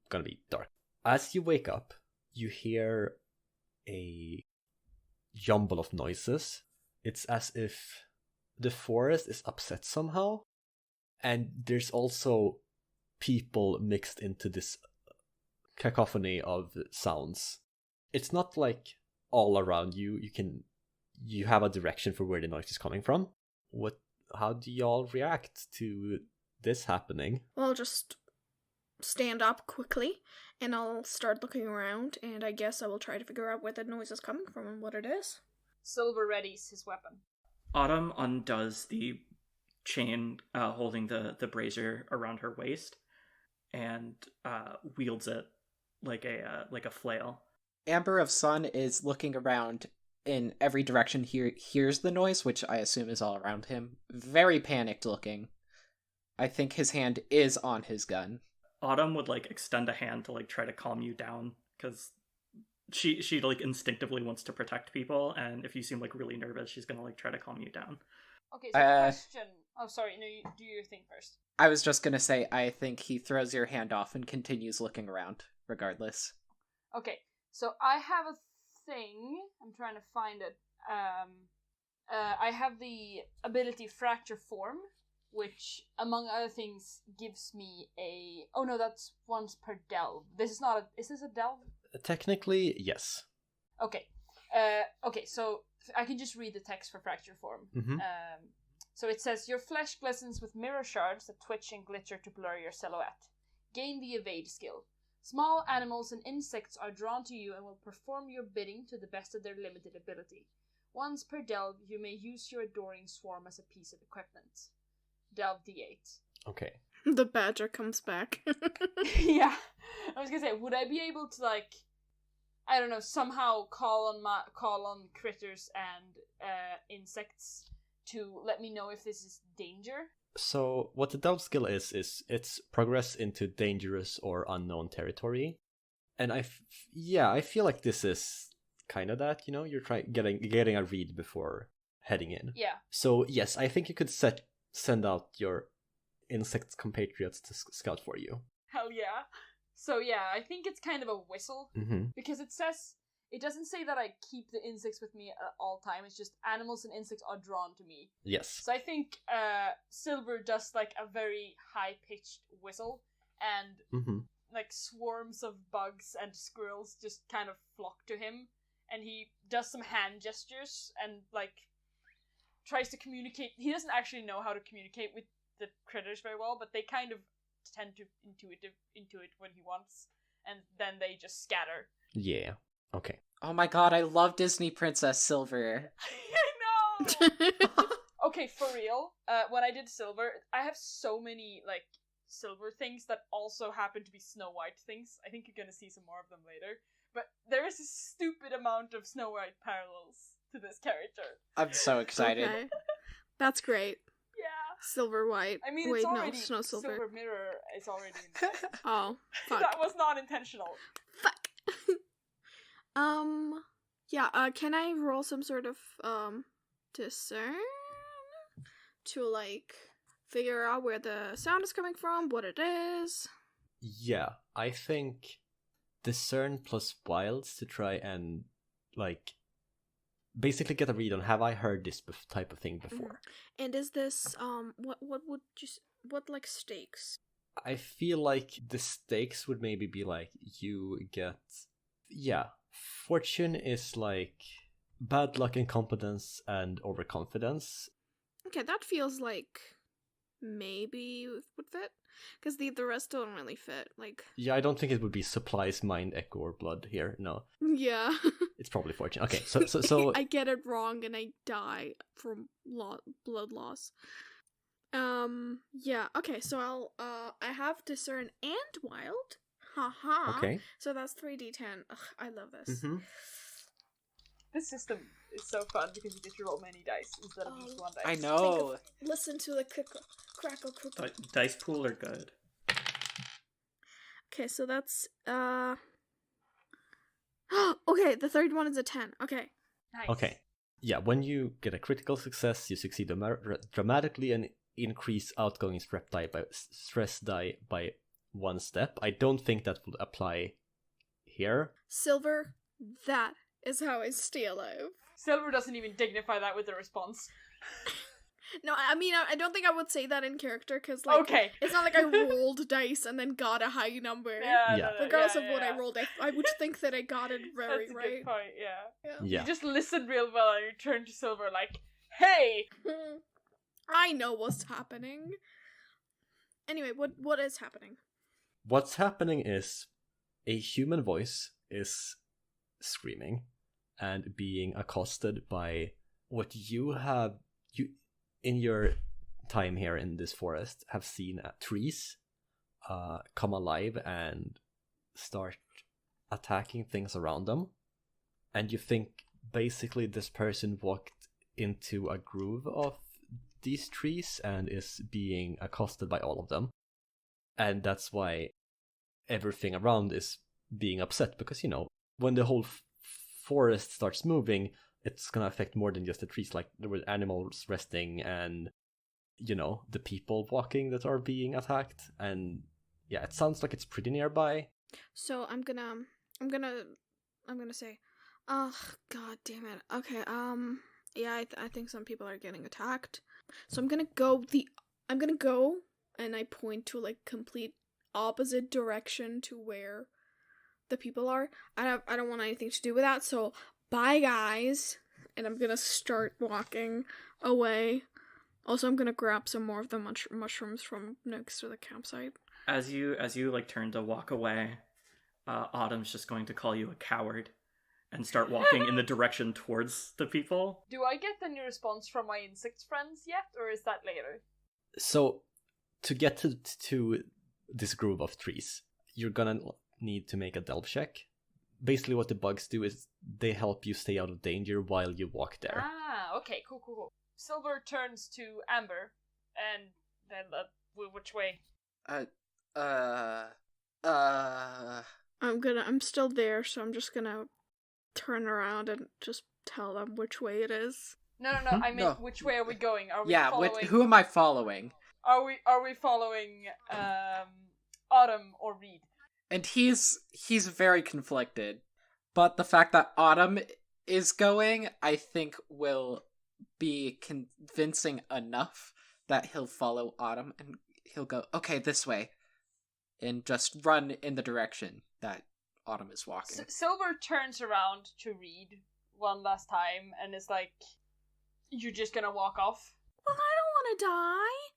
gonna be dark. As you wake up, you hear a jumble of noises. It's as if the forest is upset somehow, and there's also people mixed into this cacophony of sounds. It's not like all around you. You have a direction for where the noise is coming from. How do y'all react to this happening? Well, I'll just stand up quickly, and I'll start looking around, and I guess I will try to figure out where the noise is coming from and what it is. Silver readies his weapon. Autumn undoes the chain holding the brazier around her waist and wields it like a flail. Amber of Sun is looking around in every direction, hears the noise, which I assume is all around him. Very panicked looking. I think his hand is on his gun. Autumn would like extend a hand to like try to calm you down, because she like instinctively wants to protect people, and if you seem like really nervous, she's gonna like try to calm you down. Okay, so question. Oh, sorry, no, you do your thing first. I was just gonna say, I think he throws your hand off and continues looking around, regardless. Okay, so I have a thing. I'm trying to find it. I have the ability Fracture Form, which, among other things, gives me a... Oh no, that's once per delve. This is not a... Is this a delve? Technically, yes. Okay. Okay, so I can just read the text for Fracture Form. Mm-hmm. So it says, your flesh glistens with mirror shards that twitch and glitter to blur your silhouette. Gain the Evade skill. Small animals and insects are drawn to you and will perform your bidding to the best of their limited ability. Once per delve, you may use your Adoring Swarm as a piece of equipment. Delve D8. Okay. The badger comes back. Yeah. I was gonna say, would I be able to, like, I don't know, somehow call on critters and insects to let me know if this is danger? So what the delve skill is it's progress into dangerous or unknown territory. And I feel like this is kind of that, you know, you're getting a read before heading in. Yeah. So yes, I think you could send out your insect compatriots to scout for you. Hell yeah. So yeah, I think it's kind of a whistle, because it doesn't say that I keep the insects with me at all time. It's just animals and insects are drawn to me. Yes. So I think Silver does like a very high pitched whistle, and like swarms of bugs and squirrels just kind of flock to him, and he does some hand gestures and like tries to communicate. He doesn't actually know how to communicate with the critters very well, but they kind of tend to intuit what he wants, and then they just scatter. Yeah. Okay. Oh my god, I love Disney Princess Silver. I know. Okay, for real. When I did Silver, I have so many like Silver things that also happen to be Snow White things. I think you're gonna see some more of them later. But there is a stupid amount of Snow White parallels to this character. I'm so excited. Okay. That's great. Yeah. Silver white. I mean, wait, it's already no, Snow Silver. Silver Mirror is already in there. Oh, fuck. That was not intentional. Fuck. Yeah, can I roll some sort of, discern? To, like, figure out where the sound is coming from, what it is? Yeah, I think discern plus wilds to try and, like, basically get a read on, have I heard this type of thing before? And is this, what would you, what, like, stakes? I feel like the stakes would maybe be like, you get, fortune is like bad luck, incompetence, and overconfidence. Okay, that feels like maybe would fit, because the rest don't really fit, like... Yeah, I don't think it would be supplies, mind, echo, or blood here, no. Yeah. It's probably fortune. Okay, so I get it wrong and I die from blood loss. Yeah, okay, so I'll, I have discern and wild. Haha. Okay. So that's 3d10. Ugh, I love this. This system is so fun because you get to roll many dice instead of just one dice. I know. Listen to the crackle. Dice pool are good. Okay, so that's, okay, the third one is a 10. Okay. Nice. Okay. Yeah, when you get a critical success, you succeed dramatically and increase outgoing stress die by 1 step. I don't think that would apply here. Silver, that is how I stay alive. Silver doesn't even dignify that with a response. No, I mean, I don't think I would say that in character, because, like, okay. It's not like I rolled dice and then got a high number. Yeah. Regardless of what I rolled, I would think that I got it very That's a right. good point, yeah. Yeah. You just listen real well and you turn to Silver like, hey! I know what's happening. Anyway, what is happening? What's happening is a human voice is screaming and being accosted by what you in your time here in this forest have seen trees come alive and start attacking things around them. And you think basically this person walked into a groove of these trees and is being accosted by all of them. And that's why everything around is being upset, because, you know, when the whole forest starts moving, it's gonna affect more than just the trees. Like, there were animals resting and, you know, the people walking that are being attacked. And yeah, it sounds like it's pretty nearby. So I'm gonna say, oh, god damn it. Okay, yeah, I think some people are getting attacked. So I'm gonna go and I point to, like, complete opposite direction to where the people are. I don't want anything to do with that, so bye guys. And I'm gonna start walking away. Also, I'm gonna grab some more of the mushrooms from next to the campsite. As you like turn to walk away, Autumn's just going to call you a coward and start walking in the direction towards the people. Do I get any response from my insect friends yet, or is that later? So, to get to this grove of trees, you're gonna need to make a delve check. Basically what the bugs do is they help you stay out of danger while you walk there. Ah, okay, cool. Silver turns to Amber and Then which way? I'm still there, so I'm just gonna turn around and just tell them which way it is. No. I mean, No. which way are we going? Are we Yeah, following? who am I following? Are we following Autumn or Reed? And he's very conflicted. But the fact that Autumn is going, I think will be convincing enough that he'll follow Autumn and he'll go, okay, this way. And just run in the direction that Autumn is walking. Silver turns around to Reed one last time and is like, "You're just gonna walk off?" Well, I don't want to die.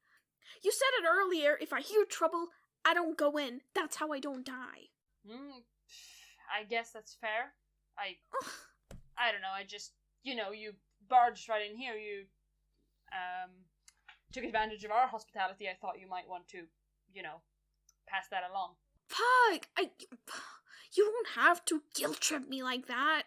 You said it earlier, if I hear trouble, I don't go in. That's how I don't die. I guess that's fair. I don't know, I just, you barged right in here, you, took advantage of our hospitality. I thought you might want to, pass that along. Fuck! You don't have to guilt trip me like that.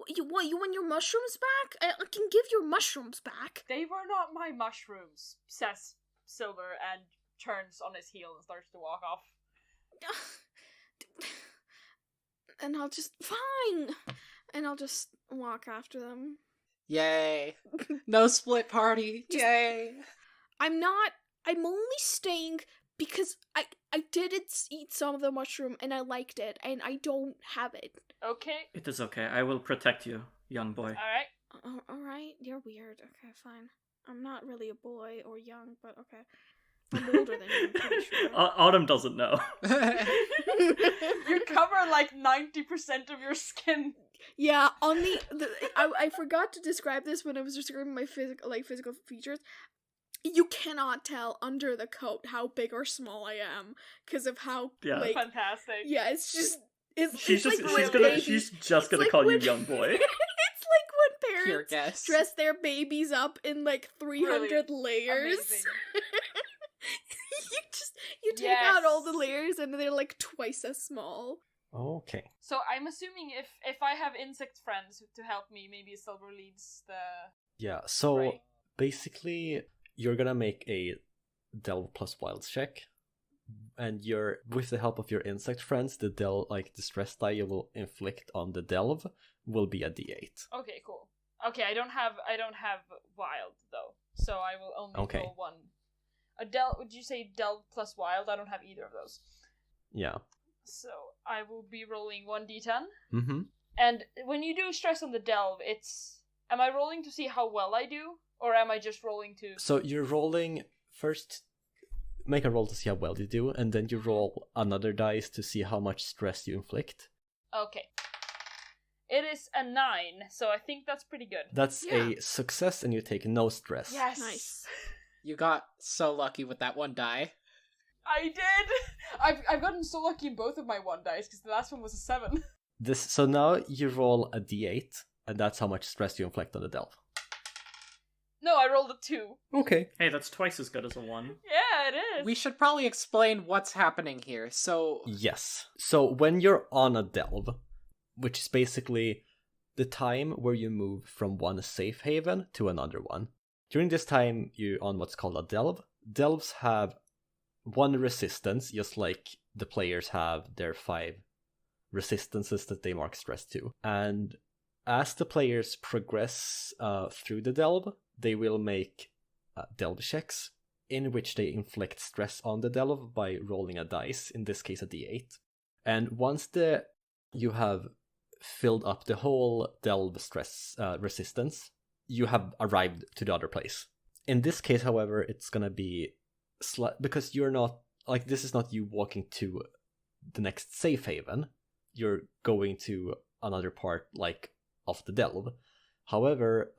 You want your mushrooms back? I can give your mushrooms back. They were not my mushrooms, says Silver, and turns on his heel and starts to walk off. And I'll just... Fine! And I'll just walk after them. Yay. No split party. Yay. I'm only staying because I didn't eat some of the mushroom and I liked it and I don't have it. Okay. It is okay. I will protect you, young boy. Alright. Alright, you're weird. Okay, fine. I'm not really a boy or young, but okay. I'm older than you, I'm pretty sure. Autumn doesn't know. You cover like 90% of your skin. Yeah, on I forgot to describe this when I was describing my physical features. You cannot tell under the coat how big or small I am because of how Fantastic. Yeah, it's just She's just It's gonna like call you when- young boy. It's like when Pure parents guess. dress their babies up in like 300 layers. Amazing. you take out all the layers and they're like twice as small. Okay. So I'm assuming if I have insect friends to help me, maybe Silver leads the... Yeah, so Right. basically you're gonna make a Delve plus Wilds check, and you're with the help of your insect friends, the stress die you will inflict on the Delve will be a D8. Okay, cool. Okay, I don't have wild though, so I will only roll one. Would you say Delve plus wild? I don't have either of those. Yeah. So I will be rolling 1d10. Mm-hmm. And when you do stress on the Delve, am I rolling to see how well I do? Or am I just rolling to... So you're rolling first, make a roll to see how well you do, and then you roll another dice to see how much stress you inflict. Okay. It is a 9, so I think that's pretty good. That's a success, and you take no stress. Yes! Nice. You got so lucky with that one die. I did! I've gotten so lucky in both of my 1 dice, because the last one was a 7. So now you roll a D8, and that's how much stress you inflict on the Delve. No, I rolled a 2. Okay. Hey, that's twice as good as a 1. Yeah, it is. We should probably explain what's happening here. So, Yes. So when you're on a Delve, which is basically the time where you move from one safe haven to another one. During this time, you're on what's called a Delve. Delves have 1 resistance, just like the players have their 5 resistances that they mark stress to. And as the players progress through the Delve, they will make Delve checks in which they inflict stress on the Delve by rolling a dice, in this case a D8. And once you have filled up the whole Delve stress resistance, you have arrived to the other place. In this case, however, it's gonna be because you're not, this is not you walking to the next safe haven. You're going to another part, of the Delve. However,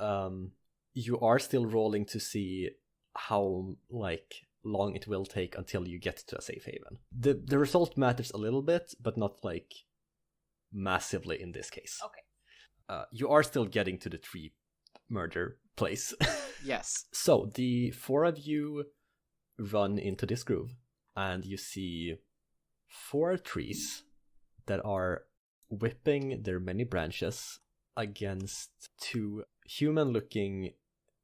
you are still rolling to see how, long it will take until you get to a safe haven. The result matters a little bit, but not, massively in this case. Okay. You are still getting to the tree murder place. yes. So, the 4 of you run into this groove, and you see 4 trees that are whipping their many branches against 2 human-looking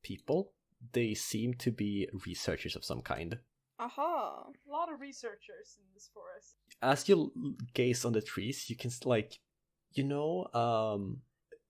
people. They seem to be researchers of some kind. Aha. A lot of researchers in this forest. As you gaze on the trees, you can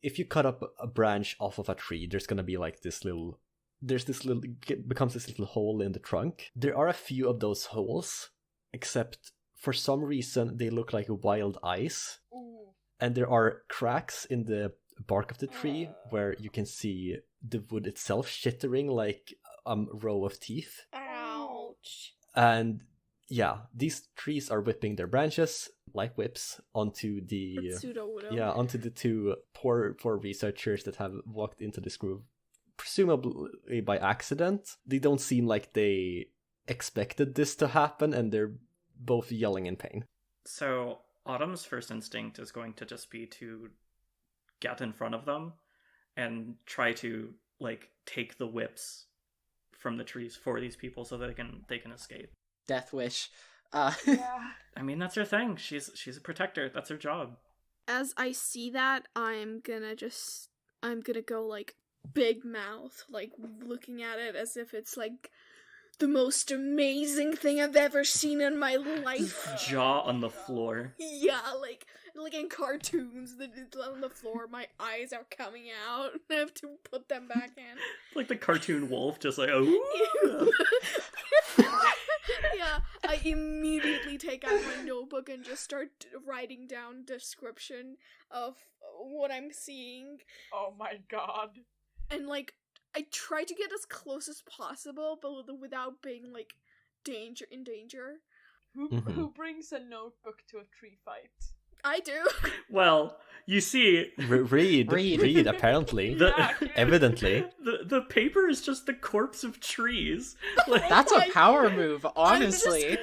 if you cut up a branch off of a tree, there's gonna be like becomes this little hole in the trunk. There are a few of those holes, except for some reason they look like wild eyes. Ooh. And there are cracks in the bark of the tree where you can see the wood itself shittering like a row of teeth. Ouch. And yeah, these trees are whipping their branches like whips onto the onto the two poor researchers that have walked into this groove, presumably by accident. They don't seem like they expected this to happen, and they're both yelling in pain. So Autumn's first instinct is going to just be to get in front of them and try to like take the whips from the trees for these people so that they can escape. Death wish. Yeah. I mean, that's her thing. She's a protector. That's her job. As I see that, I'm gonna go like big mouth, like looking at it as if it's like the most amazing thing I've ever seen in my life. Jaw on the floor. Yeah, like in cartoons, it's on the floor, my eyes are coming out, I have to put them back in. Like the cartoon wolf, just like, oh. Yeah, I immediately take out my notebook and just start writing down description of what I'm seeing. Oh my god. And like, I try to get as close as possible, but without being like in danger. Who brings a notebook to a tree fight? I do. Well, you see, read. Apparently, evidently, the paper is just the corpse of trees. Like, That's a power move, honestly.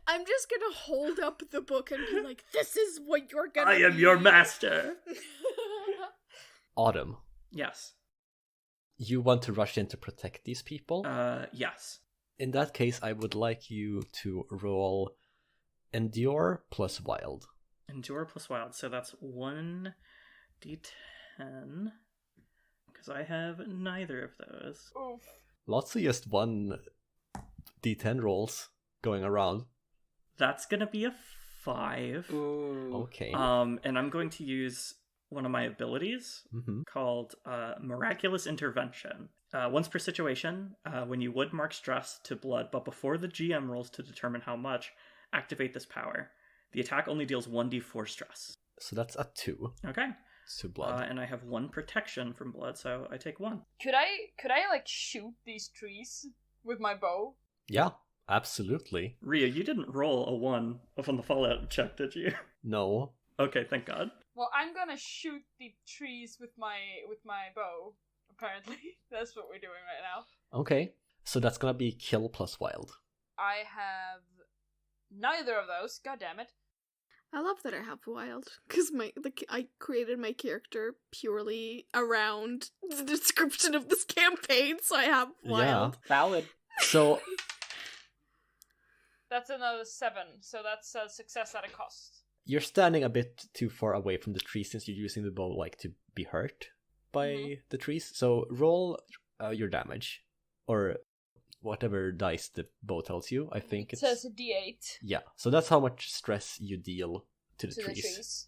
I'm just gonna hold up the book and be like, "This is what you're gonna." I am your master. Autumn. Yes. You want to rush in to protect these people? Yes. In that case, I would like you to roll Endure plus Wild. Endure plus Wild. So that's 1d10. Because I have neither of those. Oof. Lots of just 1d10 rolls going around. That's gonna be a 5. Ooh. Okay. And I'm going to use one of my abilities called Miraculous Intervention. Once per situation, when you would mark stress to blood, but before the GM rolls to determine how much, activate this power. The attack only deals 1d4 stress. So that's a 2. Okay. To blood. And I have 1 protection from blood, so I take 1. Could I like shoot these trees with my bow? Yeah, absolutely. Rhea, you didn't roll a 1 on the Fallout check, did you? No. Okay, thank God. Well, I'm gonna shoot the trees with my bow. Apparently, that's what we're doing right now. Okay, so that's gonna be Kill plus Wild. I have neither of those. God damn it! I love that I have wild because I created my character purely around the description of this campaign, so I have wild. Yeah. Valid. So That's another 7. So that's a success at a cost. you're standing a bit too far away from the tree since you're using the bow like to be hurt by the trees. So roll your damage, or whatever dice the bow tells you. I think It says a D8 yeah. So that's how much stress you deal to the to trees. the trees.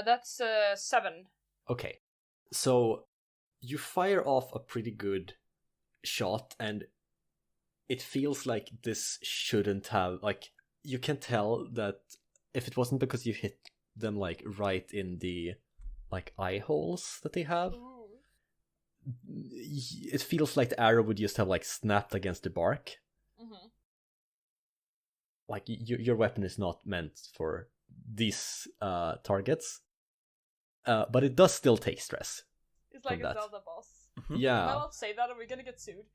That's 7. Okay, so you fire off a pretty good shot, and it feels like this shouldn't have, like, you can tell that if it wasn't because you hit them like right in the like eye holes that they have, Ooh. it feels like the arrow would just have like snapped against the bark. Mm-hmm. Like your weapon is not meant for these targets, but it does still take stress. It's like from a that. Zelda boss. Yeah. Am I allowed to say that? Are we gonna get sued?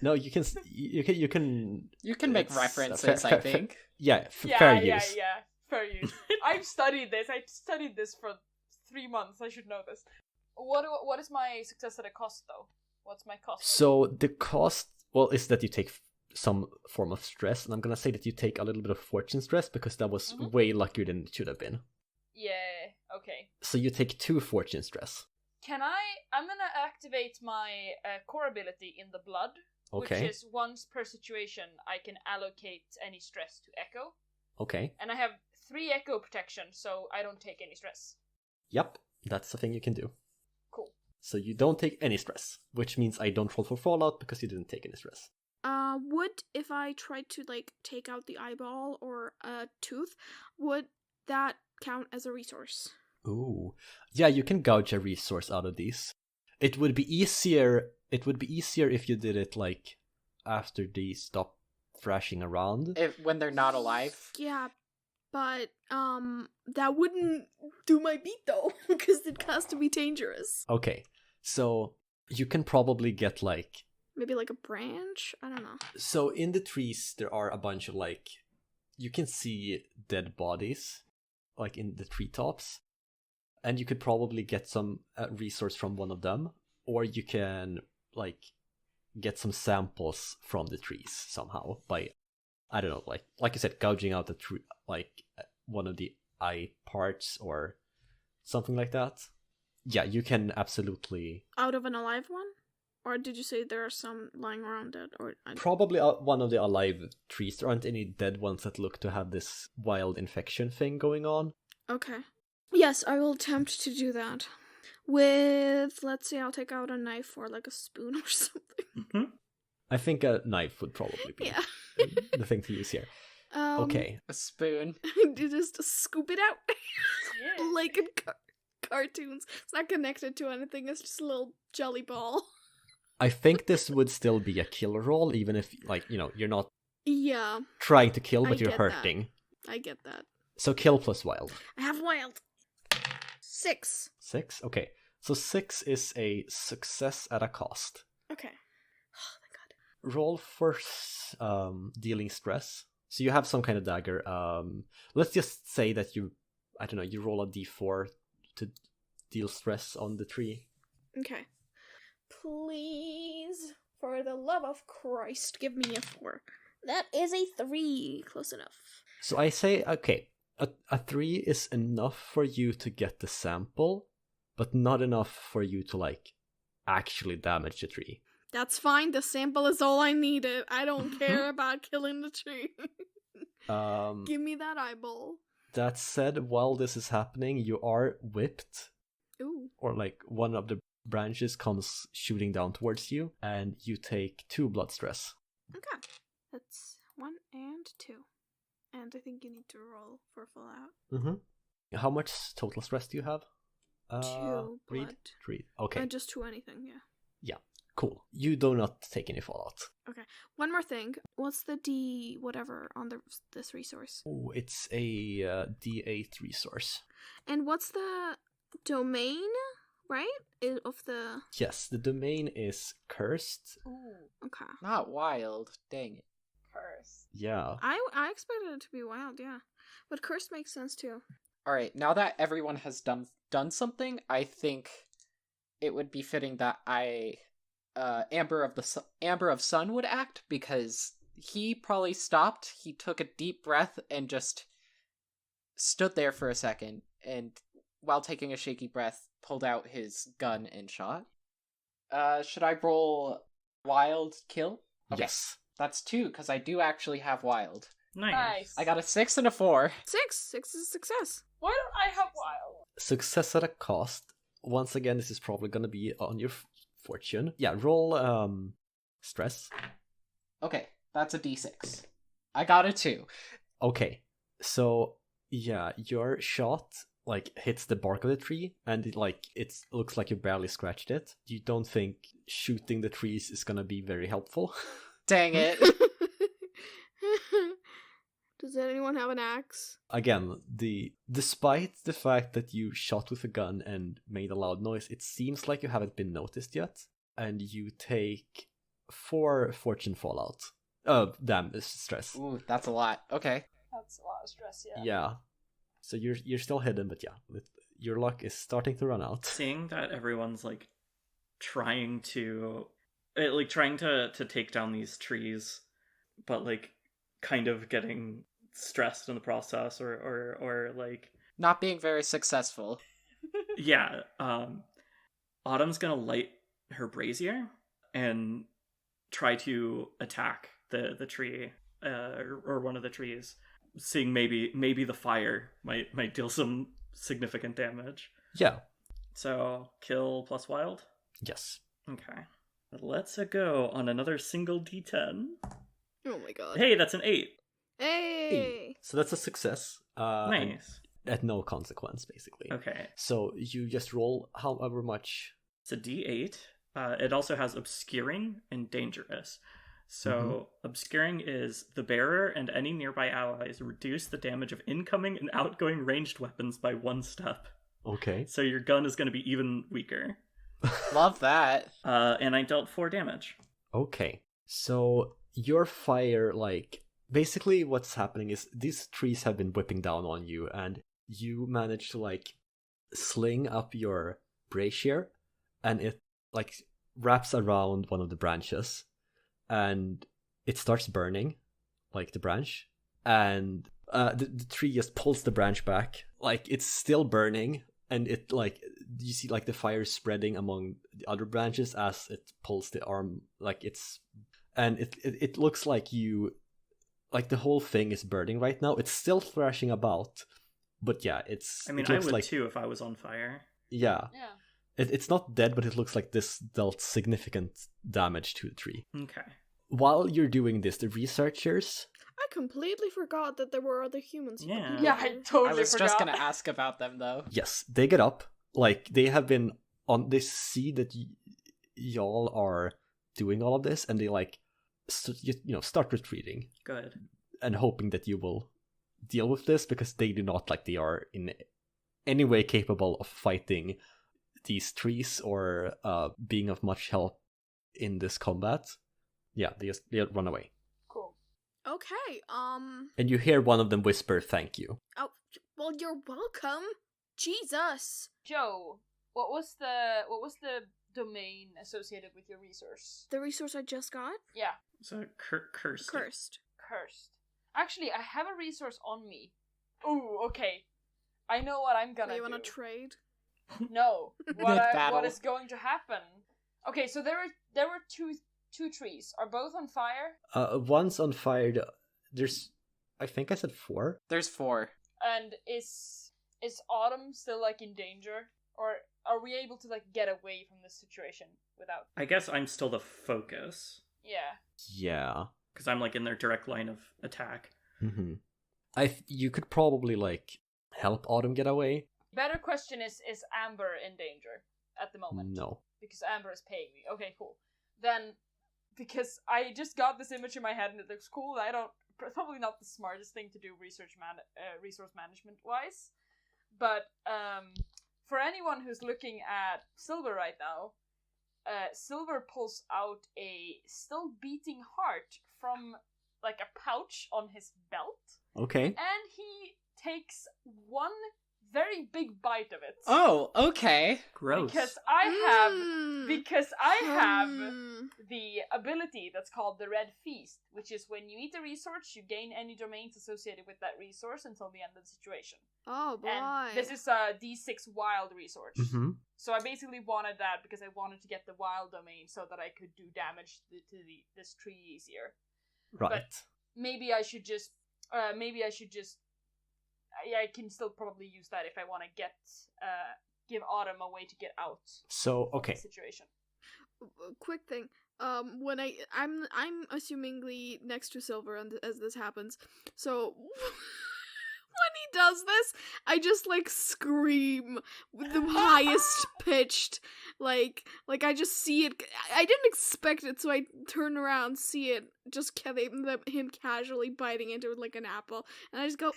No, you can You can make it's, references, I think. Yeah, Yeah, fair yeah, use. yeah. Fair use. I've studied this. I studied this for 3 months. I should know this. What is my success at a cost, though? What's my cost? So the cost, well, is that you take some form of stress, and I'm gonna say that you take a little bit of fortune stress because that was way luckier than it should have been. Yeah. Okay. So you take 2 fortune stress. I'm gonna activate my core ability in the blood. Okay. which is once per situation I can allocate any stress to Echo. Okay. And I have 3 Echo protection, so I don't take any stress. Yep, that's the thing you can do. Cool. So you don't take any stress, which means I don't roll for fallout because you didn't take any stress. Would, if I tried to, like, take out the eyeball or a tooth, would that count as a resource? Ooh. Yeah, you can gouge a resource out of these. It would be easier if you did it, like, after they stop thrashing around. When they're not alive. Yeah, but, that wouldn't do my beat, though, because it has to be dangerous. Okay, so you can probably get, like... Maybe, like, a branch? I don't know. So in the trees, there are a bunch of, like... You can see dead bodies, like, in the treetops. And you could probably get some resource from one of them. Or you can, like, get some samples from the trees somehow by, I don't know, like you said, gouging out the tree, like, one of the eye parts or something like that. Yeah, you can absolutely... Out of an alive one? Or did you say there are some lying around dead? Or Probably one of the alive trees. There aren't any dead ones that look to have this wild infection thing going on. Okay. Yes, I will attempt to do that. With, let's say, I'll take out a knife or like a spoon or something. Mm-hmm. I think a knife would probably be Yeah. the thing to use here. Okay. A spoon. You just scoop it out. Yeah. Like in cartoons. It's not connected to anything, it's just a little jelly ball. I think this would still be a kill roll, even if, like, you know, you're not Yeah, trying to kill, I but you're get that. hurting. I get that. So kill plus wild. I have wild. 6. 6? Okay. So 6 is a success at a cost. Okay. Oh my god. Roll for dealing stress. So you have some kind of dagger. Let's just say that you roll a d4 to deal stress on the tree. Okay. Please, for the love of Christ, give me a 4. That is a 3. Close enough. So I say, okay, a 3 is enough for you to get the sample, but not enough for you to, like, actually damage the tree. That's fine. The sample is all I needed. I don't care about killing the tree. Give me that eyeball. That said, while this is happening, you are whipped. Ooh. Or, like, one of the branches comes shooting down towards you, and you take 2 blood stress. Okay. That's 1 and 2. And I think you need to roll for full out. Mm-hmm. How much total stress do you have? 2 Read? blood. 3. Okay. Just 2 anything, yeah. Yeah. Cool. You do not take any fallout. Okay. One more thing. What's the D whatever on this resource? Oh, it's a D8 resource. And what's the domain, right? Of the... Yes, the domain is cursed. Ooh, Okay. Not wild. Dang it. curse. Yeah. I expected it to be wild, yeah. But cursed makes sense too. Alright, now that everyone has done something, I think it would be fitting that Amber of Sun would act, because he probably stopped, he took a deep breath, and just stood there for a second, and while taking a shaky breath, pulled out his gun and shot. Should I roll wild kill? Okay. Yes. That's 2, because I do actually have wild. Nice. I got a 6 and a 4. 6 is a success. Why don't I have wild? Success at a cost. Once again, this is probably going to be on your fortune. Yeah, roll stress. Okay, that's a d6. I got a 2. Okay, so yeah, your shot like hits the bark of the tree, and it looks like you barely scratched it. You don't think shooting the trees is gonna be very helpful? Dang it. Does anyone have an axe? Again, despite the fact that you shot with a gun and made a loud noise, it seems like you haven't been noticed yet, and you take 4 fortune fallout. Stress. Ooh, that's a lot. Okay. That's a lot of stress, yeah. Yeah. So you're still hidden, but yeah, your luck is starting to run out. Seeing that everyone's like trying to take down these trees, but like kind of getting stressed in the process, or like Not being very successful. yeah. Autumn's gonna light her brazier and try to attack the tree or one of the trees, seeing maybe the fire might deal some significant damage. Yeah. So kill plus wild? Yes. Okay. Let's go on another single d10. Oh my god. Hey, that's an 8. Hey! So that's a success. Nice. At no consequence, basically. Okay. So you just roll however much. It's a d8. It also has obscuring and dangerous. So obscuring is the bearer and any nearby allies reduce the damage of incoming and outgoing ranged weapons by 1 step. Okay. So your gun is going to be even weaker. Love that. And I dealt 4 damage. Okay. So your fire, like, basically what's happening is these trees have been whipping down on you, and you manage to, like, sling up your brazier, and it, like, wraps around one of the branches, and it starts burning, like, the branch, and the tree just pulls the branch back. Like, it's still burning, and it, like, you see, like, the fire spreading among the other branches as it pulls the arm, like, and it looks like like, the whole thing is burning right now. It's still thrashing about, but yeah, I mean, it I looks would like, too if I was on fire. yeah. Yeah. It's not dead, but it looks like this dealt significant damage to the tree. Okay. While you're doing this, the researchers... I completely forgot that there were other humans. Yeah. Yeah, I totally I was forgot. just gonna ask about them though. Yes, they get up. Like, they have been on... They see that y'all are doing all of this, and they, like, start retreating. Good. And hoping that you will deal with this, because they do not, like, they are in any way capable of fighting these trees or being of much help in this combat. Yeah, they run away. Cool. Okay, And you hear one of them whisper, "Thank you." Oh, well, you're welcome. Jesus. Joe, what was the domain associated with your resource? The resource I just got? Yeah, So cursed. Cursed. cursed. Actually, I have a resource on me. Ooh, okay. I know what I'm gonna You do. wanna trade? No. Battle. What is going to happen? Okay, so there were two trees. Are both on fire? One's on fire. There's, I think I said 4. There's 4. And is Autumn still, like, in danger? Or are we able to, like, get away from this situation without... I guess I'm still the focus. Yeah. Yeah. Because I'm, like, in their direct line of attack. Mm-hmm. You could probably, like, help Autumn get away. Better question is Amber in danger at the moment? No. Because Amber is paying me. Okay, cool. Then, because I just got this image in my head and it looks cool, I don't... Probably not the smartest thing to do resource management-wise. But, for anyone who's looking at Silver right now, Silver pulls out a still beating heart from, like, a pouch on his belt. Okay. And he takes one very big bite of it. Oh, okay. Gross. Because I have the ability that's called the Red Feast, which is when you eat a resource, you gain any domains associated with that resource until the end of the situation. Oh boy. And this is a D6 wild resource. Mm-hmm. So I basically wanted that because I wanted to get the wild domain so that I could do damage to this tree easier. Right. But maybe I should just I can still probably use that if I want to give Autumn a way to get out. So, of okay. the situation. Quick thing. When I'm assumingly next to Silver as this happens. So when he does this, I just, like, scream with the highest pitched, like I just see it. I didn't expect it, so I turn around, see it, just him casually biting into it like an apple, and I just go.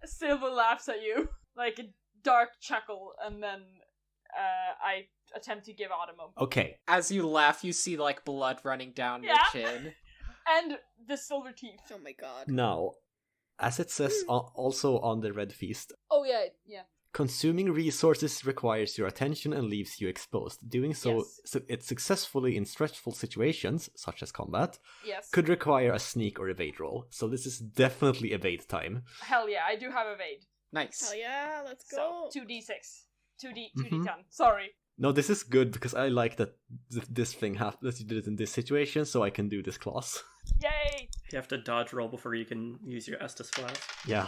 Silver laughs at you, like a dark chuckle, and then I attempt to give Autumn a... Okay. As you laugh, you see, like, blood running down your chin. And the silver teeth. Oh my god. Now, as it says also on the Red Feast, Oh yeah. consuming resources requires your attention and leaves you exposed. Doing so, it successfully in stressful situations, such as combat, Yes. could require a sneak or evade roll. So this is definitely evade time. Hell yeah, I do have evade. Nice. Hell yeah, let's go. So 2d6. 2d10. Sorry. No, this is good because I like that this thing that you did it in this situation, so I can do this clause. Yay! You have to dodge roll before you can use your Estus Flask. Yeah.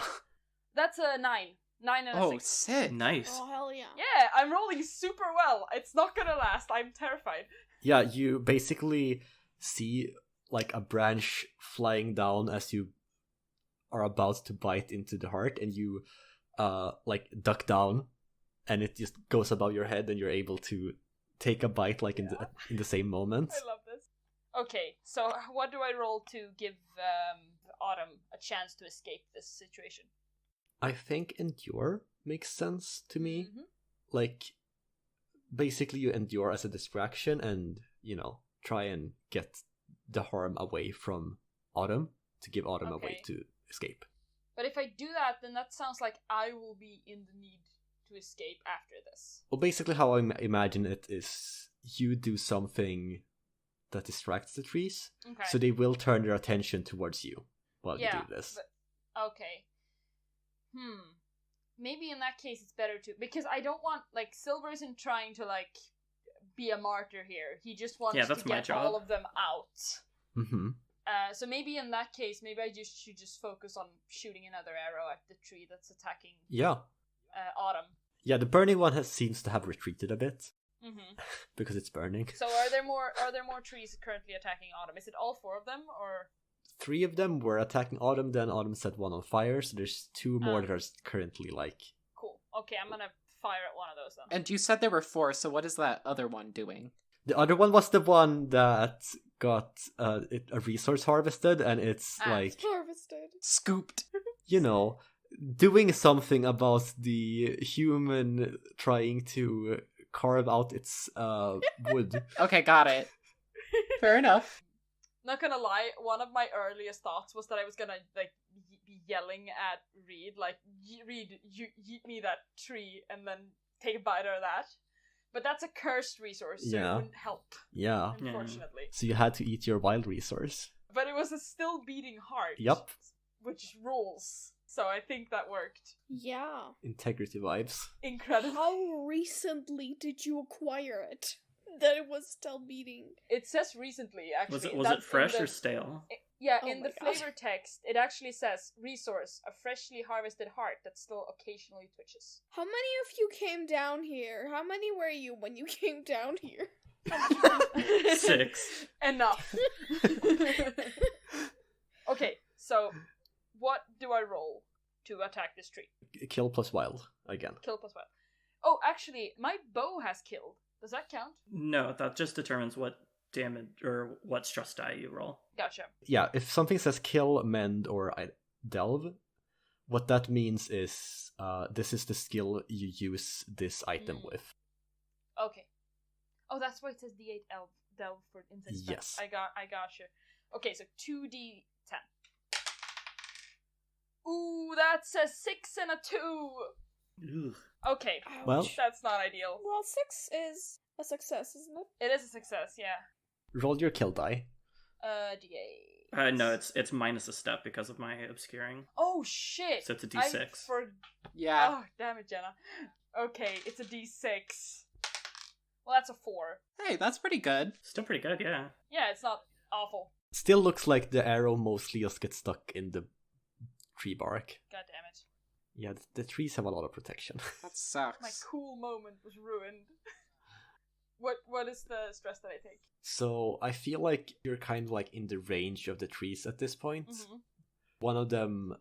That's a 9. 9 and a 6. sick. Nice. Oh, hell yeah. Yeah, I'm rolling super well. It's not gonna last. I'm terrified. Yeah, you basically see like a branch flying down as you are about to bite into the heart, and you like duck down, and it just goes above your head, and you're able to take a bite like in the same moment. I love this. Okay, so what do I roll to give Autumn a chance to escape this situation? I think endure makes sense to me. Mm-hmm. Like, basically you endure as a distraction and, try and get the harm away from Autumn to give Autumn a way to escape. But if I do that, then that sounds like I will be in the need to escape after this. Well, basically how I imagine it is you do something that distracts the trees, Okay. so they will turn their attention towards you while you do this. But, okay. Maybe in that case it's better to... Because I don't want... Silver isn't trying to, be a martyr here. He just wants to get all of them out. Mm-hmm. So maybe in that case, maybe I should just focus on shooting another arrow at the tree that's attacking Autumn. Yeah, the burning one seems to have retreated a bit. Mm-hmm. Because it's burning. So are there more trees currently attacking Autumn? Is it all 4 of them, or... 3 of them were attacking Autumn, then Autumn set one on fire, so there's 2 more that are currently Cool. Okay, I'm gonna fire at one of those then. And you said there were 4, so what is that other one doing? The other one was the one that got a resource harvested, and it's Harvested. Scooped. Doing something about the human trying to carve out its wood. Okay, got it. Fair enough. Not gonna lie, one of my earliest thoughts was that I was gonna be yelling at Reed, Reed, you eat me that tree, and then take a bite out of that. But that's a cursed resource, so it wouldn't help. Yeah. Unfortunately. So you had to eat your wild resource. But it was a still beating heart. Yep. Which rules. So I think that worked. Yeah. Integrity vibes. Incredible. How recently did you acquire it? That it was still beating. It says recently, actually. Was it fresh or stale? In the flavor text, it actually says, resource, a freshly harvested heart that still occasionally twitches. How many of you came down here? How many were you when you came down here? 6. Enough. Okay, so what do I roll to attack this tree? Kill plus wild, again. Kill plus wild. Oh, actually, my bow has killed. Does that count? No, that just determines what damage or what stress die you roll. Gotcha. Yeah, if something says kill, mend, or delve, what that means is this is the skill you use this item with. Okay. Oh, that's why it says D8 delve for insight. Yes. I gotcha. Okay, so 2d10. Ooh, that's a 6 and a 2. Ugh. Okay, Well, that's not ideal. Well, 6 is a success, isn't it? It is a success, yeah. roll your kill die. D8. No, it's minus a step because of my obscuring. Oh shit! So it's a D6. Yeah. Oh, damn it, Jenna. Okay, it's a D6. Well, that's a 4. Hey, that's pretty good. Still pretty good, yeah. Yeah, it's not awful. Still looks like the arrow mostly just gets stuck in the tree bark. God damn it. Yeah, the trees have a lot of protection. That sucks. My cool moment was ruined. What is the stress that I take? So I feel like you're kind of in the range of the trees at this point. Mm-hmm. One of them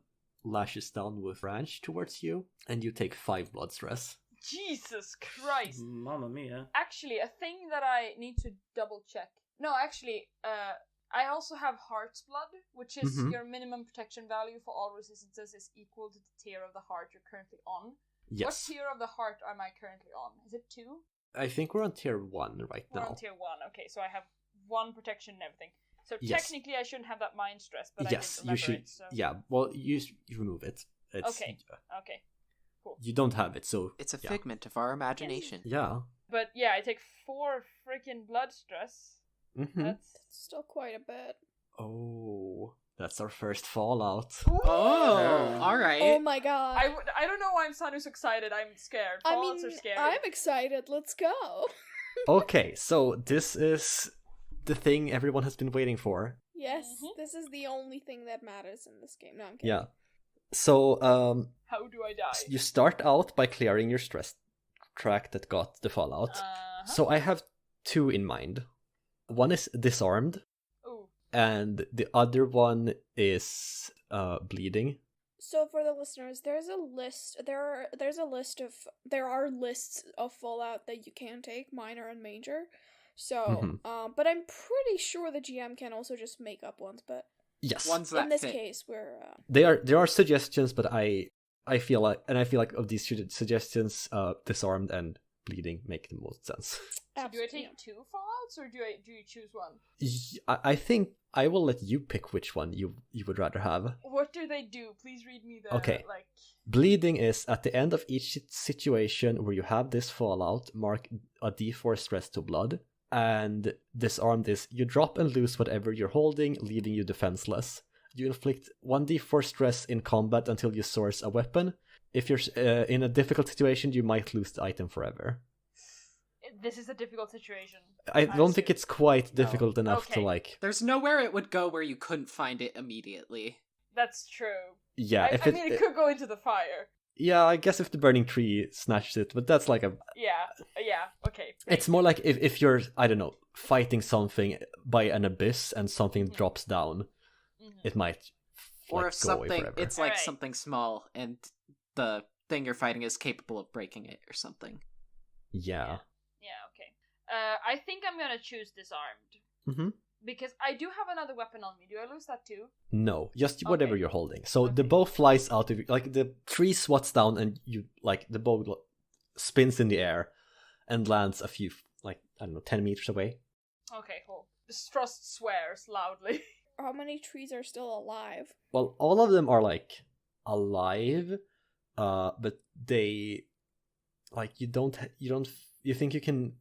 lashes down with branch towards you, and you take 5 blood stress. Jesus Christ! Mamma mia. Actually, a thing that I need to double check. No, actually, I also have Heart's Blood, which is your minimum protection value for all resistances is equal to the tier of the heart you're currently on. Yes. What tier of the heart am I currently on? Is it 2? I think we're on tier 1 right We're now. on tier 1, okay, so I have 1 protection and everything. So Yes. technically I shouldn't have that mind stress, but Yes, I didn't you should. it, so... Yeah, well, you remove it. It's, Okay. Okay. Cool. You don't have it, so... It's a yeah. figment of our imagination. Yeah. But yeah, I take 4 freaking blood stress. Mm-hmm. That's Still quite a bit. Oh. That's our first Fallout. Oh, all right. Oh my god. I don't know why I'm sounding so excited. I'm scared. Fallouts are scary. I'm excited. Let's go. Okay, so this is the thing everyone has been waiting for. Yes, this is the only thing that matters in this game. No, I'm kidding. Yeah. So, How do I die? you start out by clearing your stress track that got the Fallout. So I have two in mind. One is disarmed, Ooh. and the other one is bleeding. So for the listeners, there's a list. There are lists of Fallout that you can take, minor and major. So, but I'm pretty sure the GM can also just make up ones. But Yes. Ones that in this fit. case, we're There are suggestions, but I feel like of these suggestions, disarmed and bleeding make the most sense. So do I absolutely. take 2 Fallouts or do you choose one? I think I will let you pick which one you would rather have. What do they do? Please read me the Okay. like. Bleeding is at the end of each situation where you have this Fallout, mark a d4 stress to blood. And disarmed is you drop and lose whatever you're holding, leaving you defenseless. You inflict 1d4 stress in combat until you source a weapon. If you're in a difficult situation, you might lose the item forever. This is a difficult situation. I don't think assume. it's quite difficult enough to Okay. like. There's nowhere it would go where you couldn't find it immediately. That's true. Yeah, I mean, it could go into the fire. Yeah, I guess if the burning tree snatches it, but that's like a. Yeah. Okay. It's more like if you're, I don't know, fighting something by an abyss and something drops down, it might. Or like, if go away something, forever. it's like Alright. something small and the thing you're fighting is capable of breaking it or something. Yeah. Yeah. Okay. I think I'm gonna choose disarmed Mm-hmm. because I do have another weapon on me. Do I lose that too? No, just whatever Okay. you're holding. So the Okay. bow flies out of you, like the tree swats down, and you like the bow spins in the air and lands a few, like I don't know, 10 meters away. Okay. Cool. Frost swears loudly. How many trees are still alive? Well, all of them are like alive, but they like you think you can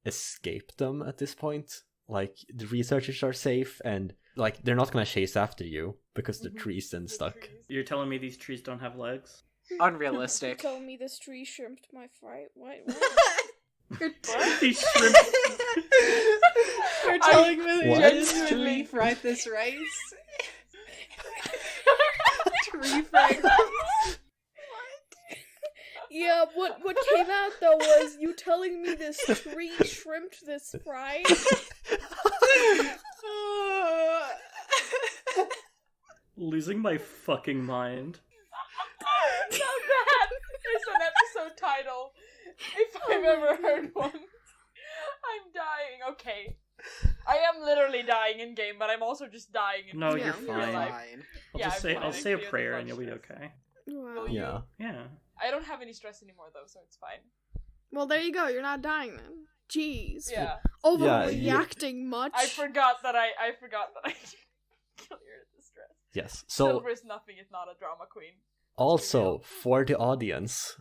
escape them at this point. Like the researchers are safe, and like they're not gonna chase after you because they're trees and The stuff. trees. You're telling me these trees don't have legs? Unrealistic. Tell me this tree shrimped my fright. What? These shrimp. You're telling me me that genuinely fried this rice? Tree fried rice? Yeah, what came out though was you telling me this tree shrimped this fry. Losing my fucking mind. Not that is an episode title. If I've ever heard one. I'm dying. Okay. I am literally dying in game, but I'm also just dying in No, Yeah. you're You're fine. life. I'll Yeah, just I'm say fine. I'll I say a feel the prayer and you'll be functions. okay. Wow. Yeah. Yeah. I don't have any stress anymore though, so it's fine. Well, there you go. You're not dying then. Jeez. Yeah. Overreacting much. I forgot that I cleared the stress. Yes. So Silver is nothing if not a drama queen. also for the audience,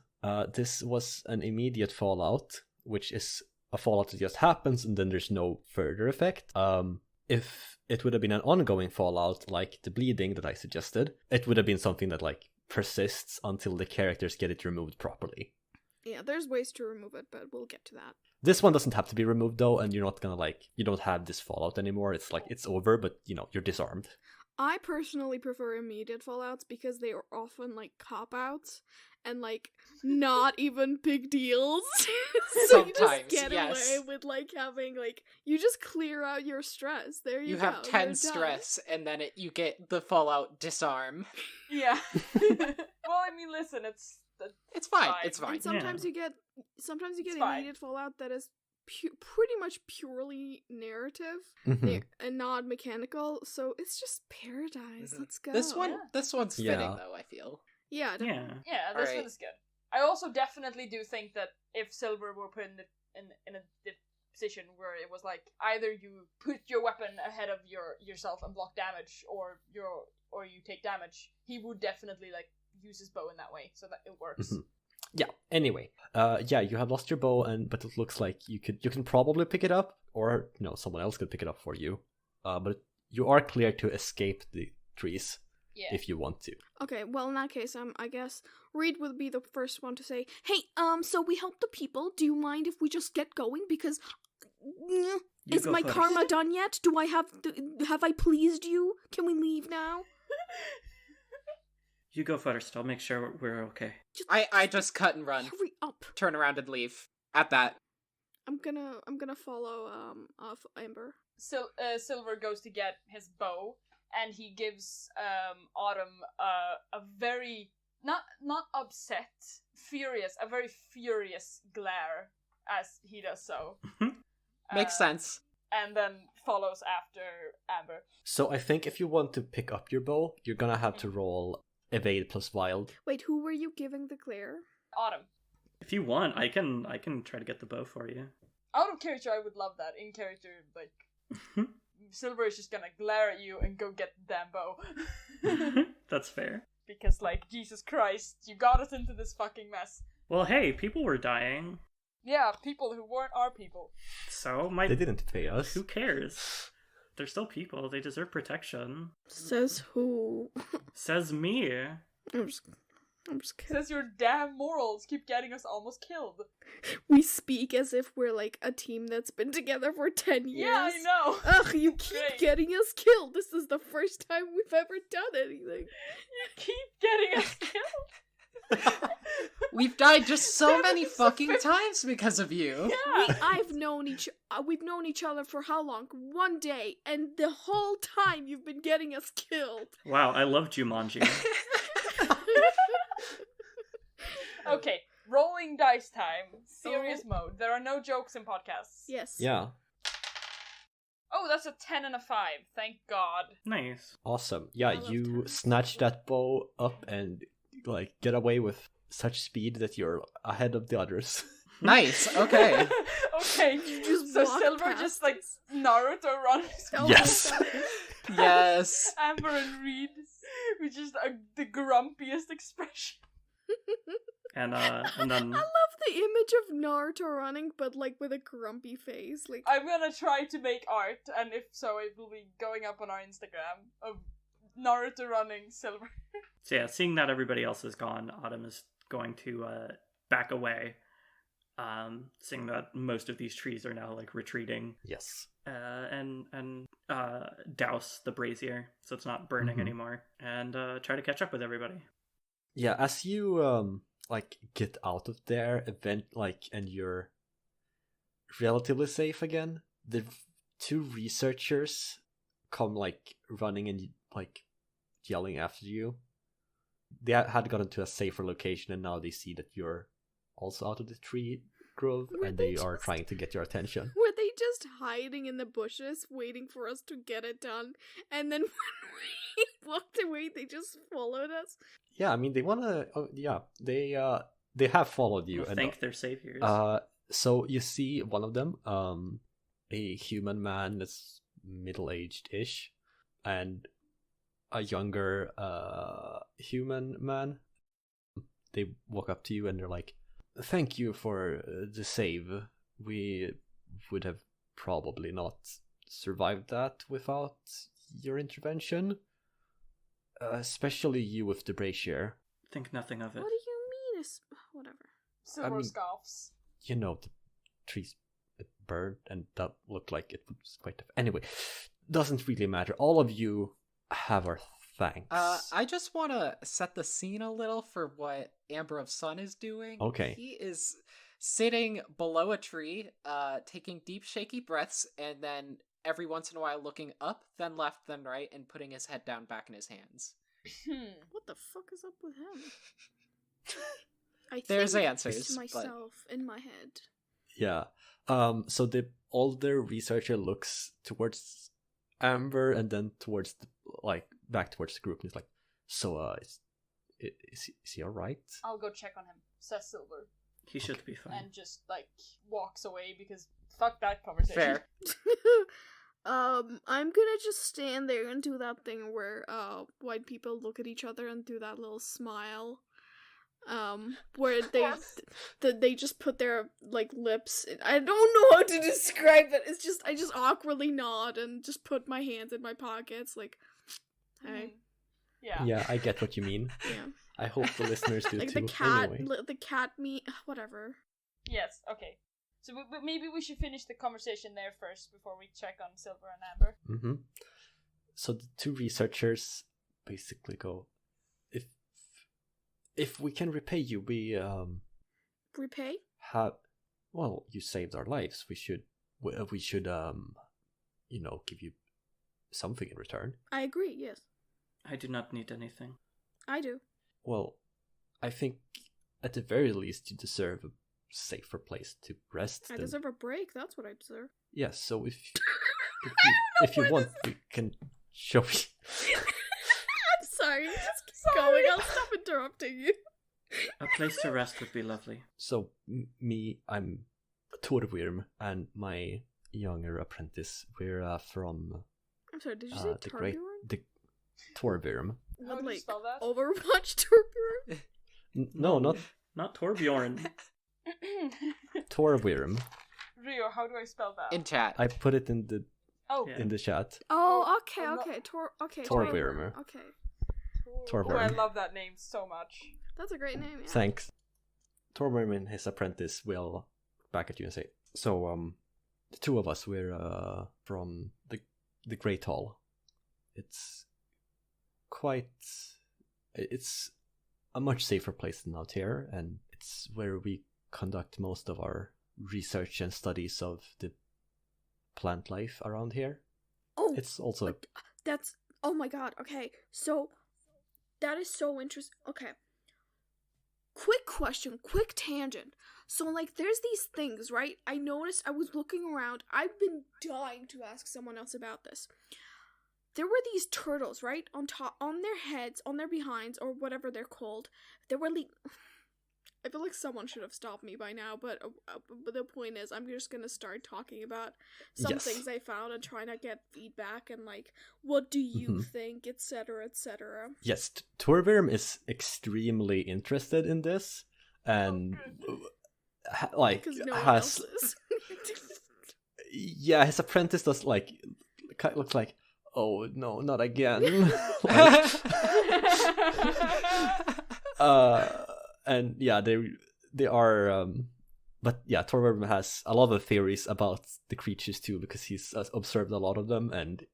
this was an immediate fallout, which is a fallout that just happens and then there's no further effect. If it would have been an ongoing fallout like the bleeding that I suggested, it would have been something that like persists until the characters get it removed properly. Yeah, there's ways to remove it, but we'll get to that. This one doesn't have to be removed though, and you're not gonna you don't have this fallout anymore. It's like it's over, but you're disarmed. I personally prefer immediate fallouts because they are often like cop outs and like not even big deals. So you just Sometimes, get yes. away with like having like you just clear out your stress. There you You go. have you're 10 done. stress, and then you get the Fallout disarm. Yeah. Well, I mean, listen, It's fine. Fine. It's fine. And sometimes Yeah. you get It's fine. immediate fallout that is pretty much purely narrative Mhm. and not mechanical. So it's just paradise. Mhm. Let's go. This Yeah. one's Yeah. fitting though. I feel. yeah, Yeah. yeah, this Alright. one is good. I also definitely do think that if Silver were put in a position where it was like either you put your weapon ahead of yourself and block damage, or you take damage, he would definitely like use his bow in that way so that it works. Mhm. Yeah. Anyway, you have lost your bow, but it looks like you can probably pick it up, or someone else could pick it up for you. But you are clear to escape the trees Yeah. if you want to. Okay, well in that case, I guess Reed would be the first one to say, "Hey, so we helped the people. Do you mind if we just get going? Because is go my first. karma done yet? Do I have I pleased you? Can we leave now?" You go first. I'll make sure we're okay. I just cut and run. Hurry up! Turn around and leave. At that. I'm gonna follow off Amber. Silver goes to get his bow, and he gives Autumn a very not upset, a very furious glare as he does so. Makes sense. And then follows after Amber. So I think if you want to pick up your bow, you're gonna have to roll evade plus wild. Wait, who were you giving the glare? Autumn. If you want, I can try to get the bow for you. Out of character, I would love that. In character, like, Silver is just gonna glare at you and go get the damn bow. That's fair. Because, like, Jesus Christ, you got us into this fucking mess. Well, hey, people were dying. Yeah, people who weren't our people. So They didn't pay us. Who cares? They're still people. They deserve protection. Says who? Says me. I'm just kidding. Says your damn morals keep getting us almost killed. We speak as if we're like a team that's been together for 10 years. Yeah, I know. Ugh, you keep Great. getting us killed. This is the first time we've ever done anything. You keep getting us killed. We've died just so many fucking times because of you. Yeah. We've known each other for how long? 1 day, and the whole time you've been getting us killed. Wow, I love Jumanji. Okay, rolling dice time. Serious mode. There are no jokes in podcasts. Yes. Yeah. Oh, that's a 10 and a 5. Thank God. Nice. Awesome. Yeah, I love you tennis. snatch that bow up and like get away with such speed that you're ahead of the others. Nice, okay. Okay, You just so walk Silver past just like us. Naruto runs. Oh my Yes. God. Yes. Amber and Reed with just the grumpiest expression. And then I love the image of Naruto running, but like with a grumpy face. Like I'm gonna try to make art, and if so, it will be going up on our Instagram of Naruto running Silver. so yeah, seeing that everybody else is gone, Autumn is going to back away. Seeing that most of these trees are now like retreating. Yes. And douse the brazier so it's not burning Mhm. anymore, and try to catch up with everybody. Yeah, as you like get out of there, and you're relatively safe again, the two researchers come like running and like yelling after you. They had gotten to a safer location, and now they see that you're also out of the tree grove, Were and they they are just- trying to get your attention. were they just hiding in the bushes, waiting for us to get it done? And then when we walked away, they just followed us. Yeah, I mean they wanna. Oh, yeah, they have followed you, Well, and thank their saviors. so you see one of them, a human man that's middle-aged-ish, and a younger human man. They walk up to you and they're like, "Thank you for the save. We would have probably not survived that without your intervention. Especially you with the brazier. Think nothing of it. What do you mean? Whatever. Silver mean- scoffs. You know, the trees burned, and that looked like it was quite... Anyway, doesn't really matter. All of you have our thanks. I just want to set the scene a little for what Amber of Sun is doing. Okay. He is sitting below a tree, taking deep, shaky breaths, and then every once in a while looking up, then left, then right, and putting his head down back in his hands. What the fuck is up with him? I There's think answers, to but- myself in my head. Yeah. So the older researcher looks towards Amber and then towards back towards the group, and he's like, "So, is he all right?" I'll go check on him, says Silver, He should be fine. and just like walks away because fuck that conversation. Fair. I'm gonna just stand there and do that thing where white people look at each other and do that little smile. Where they just put their like lips in, I don't know how to describe it. It's just I just awkwardly nod and just put my hands in my pockets like, hey. Yeah. Yeah, I get what you mean. Yeah. I hope the listeners do Like too. the cat, Anyway. the cat meat, whatever. Yes. Okay. So maybe we should finish the conversation there first before we check on Silver and Amber. Mm-hmm. So the two researchers basically go, if we can repay you, we Repay? have, well, you saved our lives. We should give you something in return. I agree. Yes, I do not need anything. I do. Well, I think at the very least you deserve a safer place to rest. I deserve a break. That's what I deserve. Yes, so if you want, we can show you. I'm sorry. Just keep going. I'll stop interrupting you. A place to rest would be lovely. So I'm Torvirm, and my younger apprentice. We're from I'm sorry. Did you say Torbjorn? Torvirm. How do you Like spell that? Overwatch Torbjorn? No, Not Torbjorn. Torvirm. Rio, how do I spell that? In chat. I put it in the Yeah. in the chat. Oh, okay, I'm not- okay. Okay. Torbjorn. Okay. Torvirm. Oh, I love that name so much. That's a great name, yeah. Thanks. Torvirm and his apprentice will back at you and say, so the two of us, we're from the Great Hall. It's a much safer place than out here, and it's where we conduct most of our research and studies of the plant life around here. Oh, It's also that's... Oh my god, okay. So, that is so interesting. Okay. Quick question, quick tangent. So, like, there's these things, right? I noticed, I was looking around. I've been dying to ask someone else about this. There were these turtles, right? On top, on their heads, on their behinds, or whatever they're called. There were I feel like someone should have stopped me by now, but the point is, I'm just gonna start talking about some Yes. things I found and trying to get feedback and, like, what do you think, etc., etc. yes, Torvirm is extremely interested in this, and Because no one else is. yeah, his apprentice does looks like, oh no, not again. Like, and yeah, they are, but yeah, Torvirm has a lot of theories about the creatures too, because he's observed a lot of them and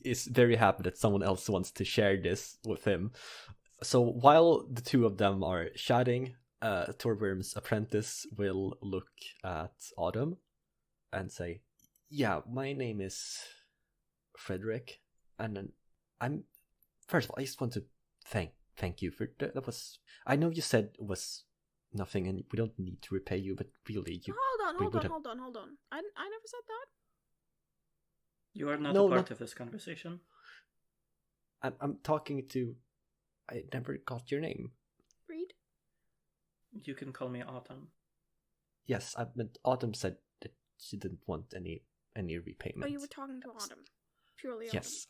is very happy that someone else wants to share this with him. So while the two of them are chatting, Torvirm's apprentice will look at Autumn and say, yeah, my name is Frederick, and I'm, first of all, I just want to thank you for that. Was, I know you said it was nothing and we don't need to repay you, but really you Hold on. I never said that. You are not No, a part not- of this conversation. I'm talking to, I never got your name. Read. You can call me Autumn. Yes, I meant Autumn said that she didn't want any repayment. Oh, you were talking to Autumn. Purely Autumn. Yes,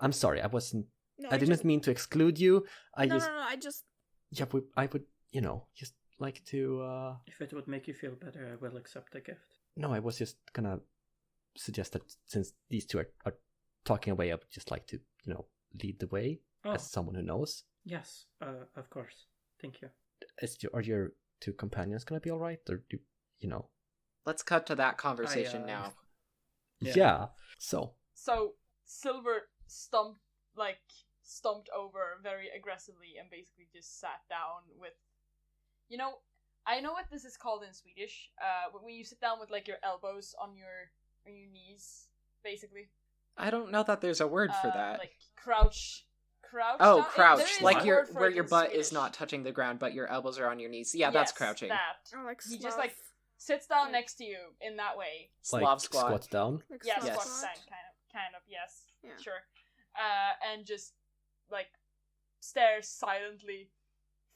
I'm sorry, I wasn't, No, I didn't mean to exclude you. I No, I just... yeah, I would, just like to, If it would make you feel better, I will accept the gift. no, I was just gonna suggest that since these two are talking away, I would just like to, lead the way Oh, as someone who knows. yes, of course. Thank you. Are your two companions gonna be alright, or do Let's cut to that conversation now. Yeah. So Silver stumped over very aggressively and basically just sat down with, I know what this is called in Swedish. When you sit down with like your elbows on your knees, basically. I don't know that there's a word for that. Like crouch. Oh, down. There crouch. is Like a your word for where it your in butt Swedish. is not touching the ground, but your elbows are on your knees. Yeah, that's Yes, crouching. That. Or like He Slav. just like sits down next to you in that way. like Slav squat. squats down. Like Yeah, Slav Yes. squat kind of, yes. Yeah. Sure. And just like stares silently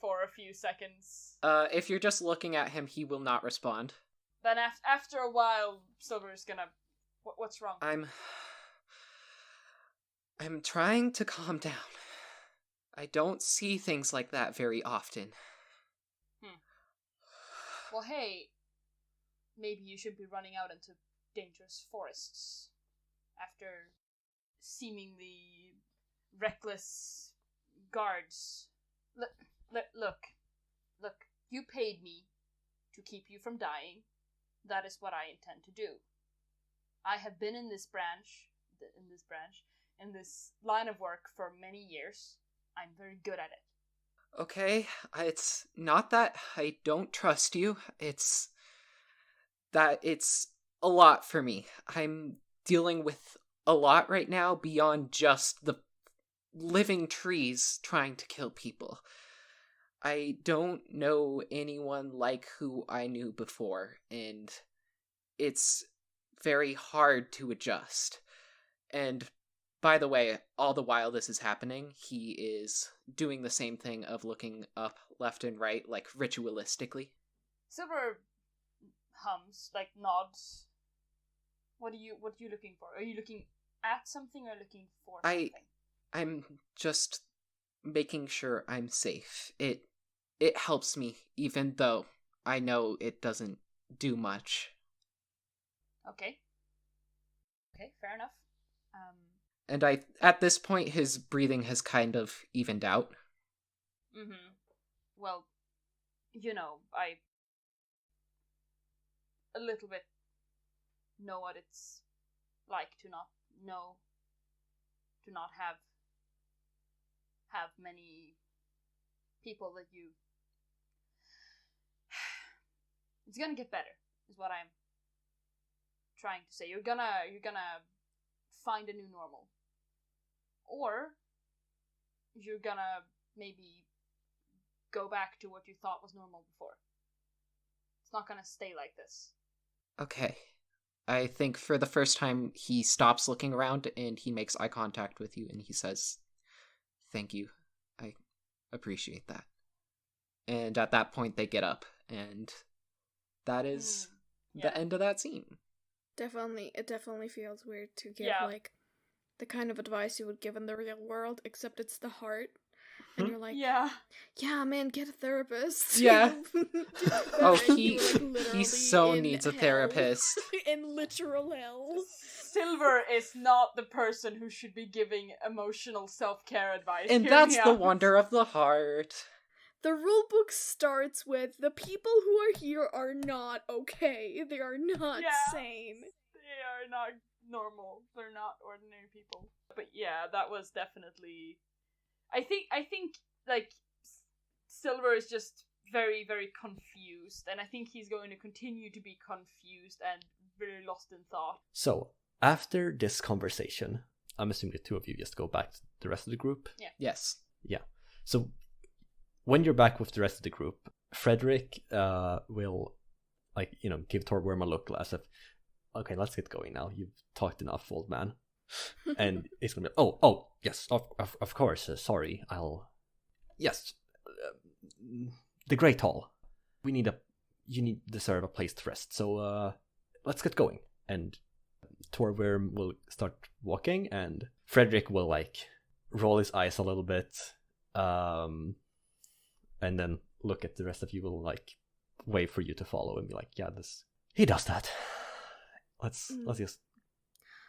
for a few seconds. If you're just looking at him, he will not respond. Then after a while, Silver's gonna. What's wrong? I'm trying to calm down. I don't see things like that very often. Well, hey, maybe you should be running out into dangerous forests after seemingly reckless guards. Look, you paid me to keep you from dying. That is what I intend to do. I have been in this line of work for many years. I'm very good at it. Okay, it's not that I don't trust you. It's that it's a lot for me. I'm dealing with a lot right now beyond just the living trees trying to kill people. I don't know anyone like who I knew before, and it's very hard to adjust. And by the way, all the while this is happening, he is doing the same thing of looking up left and right, like ritualistically. Silver hums, like nods. What are you looking for? Are you looking at something or looking for something? I'm just making sure I'm safe. It helps me, even though I know it doesn't do much. Okay, fair enough. And at this point, his breathing has kind of evened out. Well, I a little bit know what it's like to not have many people that you. It's gonna get better, is what I'm trying to say. You're gonna find a new normal. Or you're gonna maybe go back to what you thought was normal before. It's not gonna stay like this. Okay. I think for the first time he stops looking around and he makes eye contact with you and he says, "Thank you. I appreciate that." And at that point they get up, and that is the end of that scene. It definitely feels weird to give like the kind of advice you would give in the real world, except it's the heart. And you're like, yeah, man, get a therapist. Yeah. Oh, he literally so in needs a hell. therapist. In literal hell. Silver is not the person who should be giving emotional self-care advice. And that's the wonder of the heart. The rulebook starts with, the people who are here are not okay. They are not sane. They are not normal. They're not ordinary people. But yeah, that was definitely... I think like, Silver is just very, very confused, and I think he's going to continue to be confused and very lost in thought. So, after this conversation, I'm assuming the two of you just go back to the rest of the group? Yeah. Yes. Yeah. So, when you're back with the rest of the group, Frederick will, give Torworm a look as if, okay, let's get going now. You've talked enough, old man. And it's gonna be, oh, yes, of course, sorry, yes, the Great Hall. You deserve a place to rest, so, let's get going. And Torworm will start walking, and Frederick will, roll his eyes a little bit, and then look at the rest of you, will, wait for you to follow, and be like, yeah, he does that. Let's just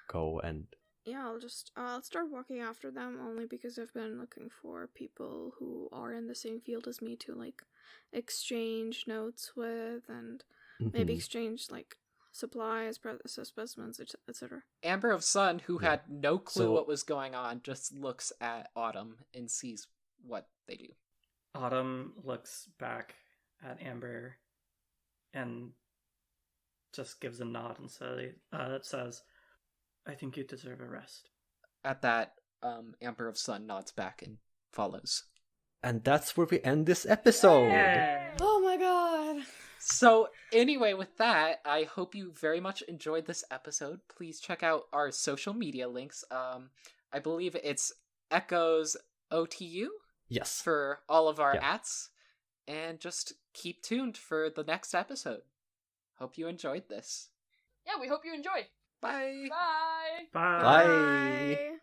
go. And yeah, I'll start walking after them, only because I've been looking for people who are in the same field as me to exchange notes with, and maybe exchange supplies, specimens, etc. Amber of Sun, who had no clue what was going on, just looks at Autumn and sees what they do. Autumn looks back at Amber and just gives a nod and says, "I think you deserve a rest." At that, Amber of Sun nods back and follows. And that's where we end this episode. Yay! Oh my god! So anyway, with that, I hope you very much enjoyed this episode. Please check out our social media links. I believe it's Echoes OTU. Yes. For all of our ats. And just keep tuned for the next episode. Hope you enjoyed this. Yeah, we hope you enjoy. Bye. Bye. Bye. Bye.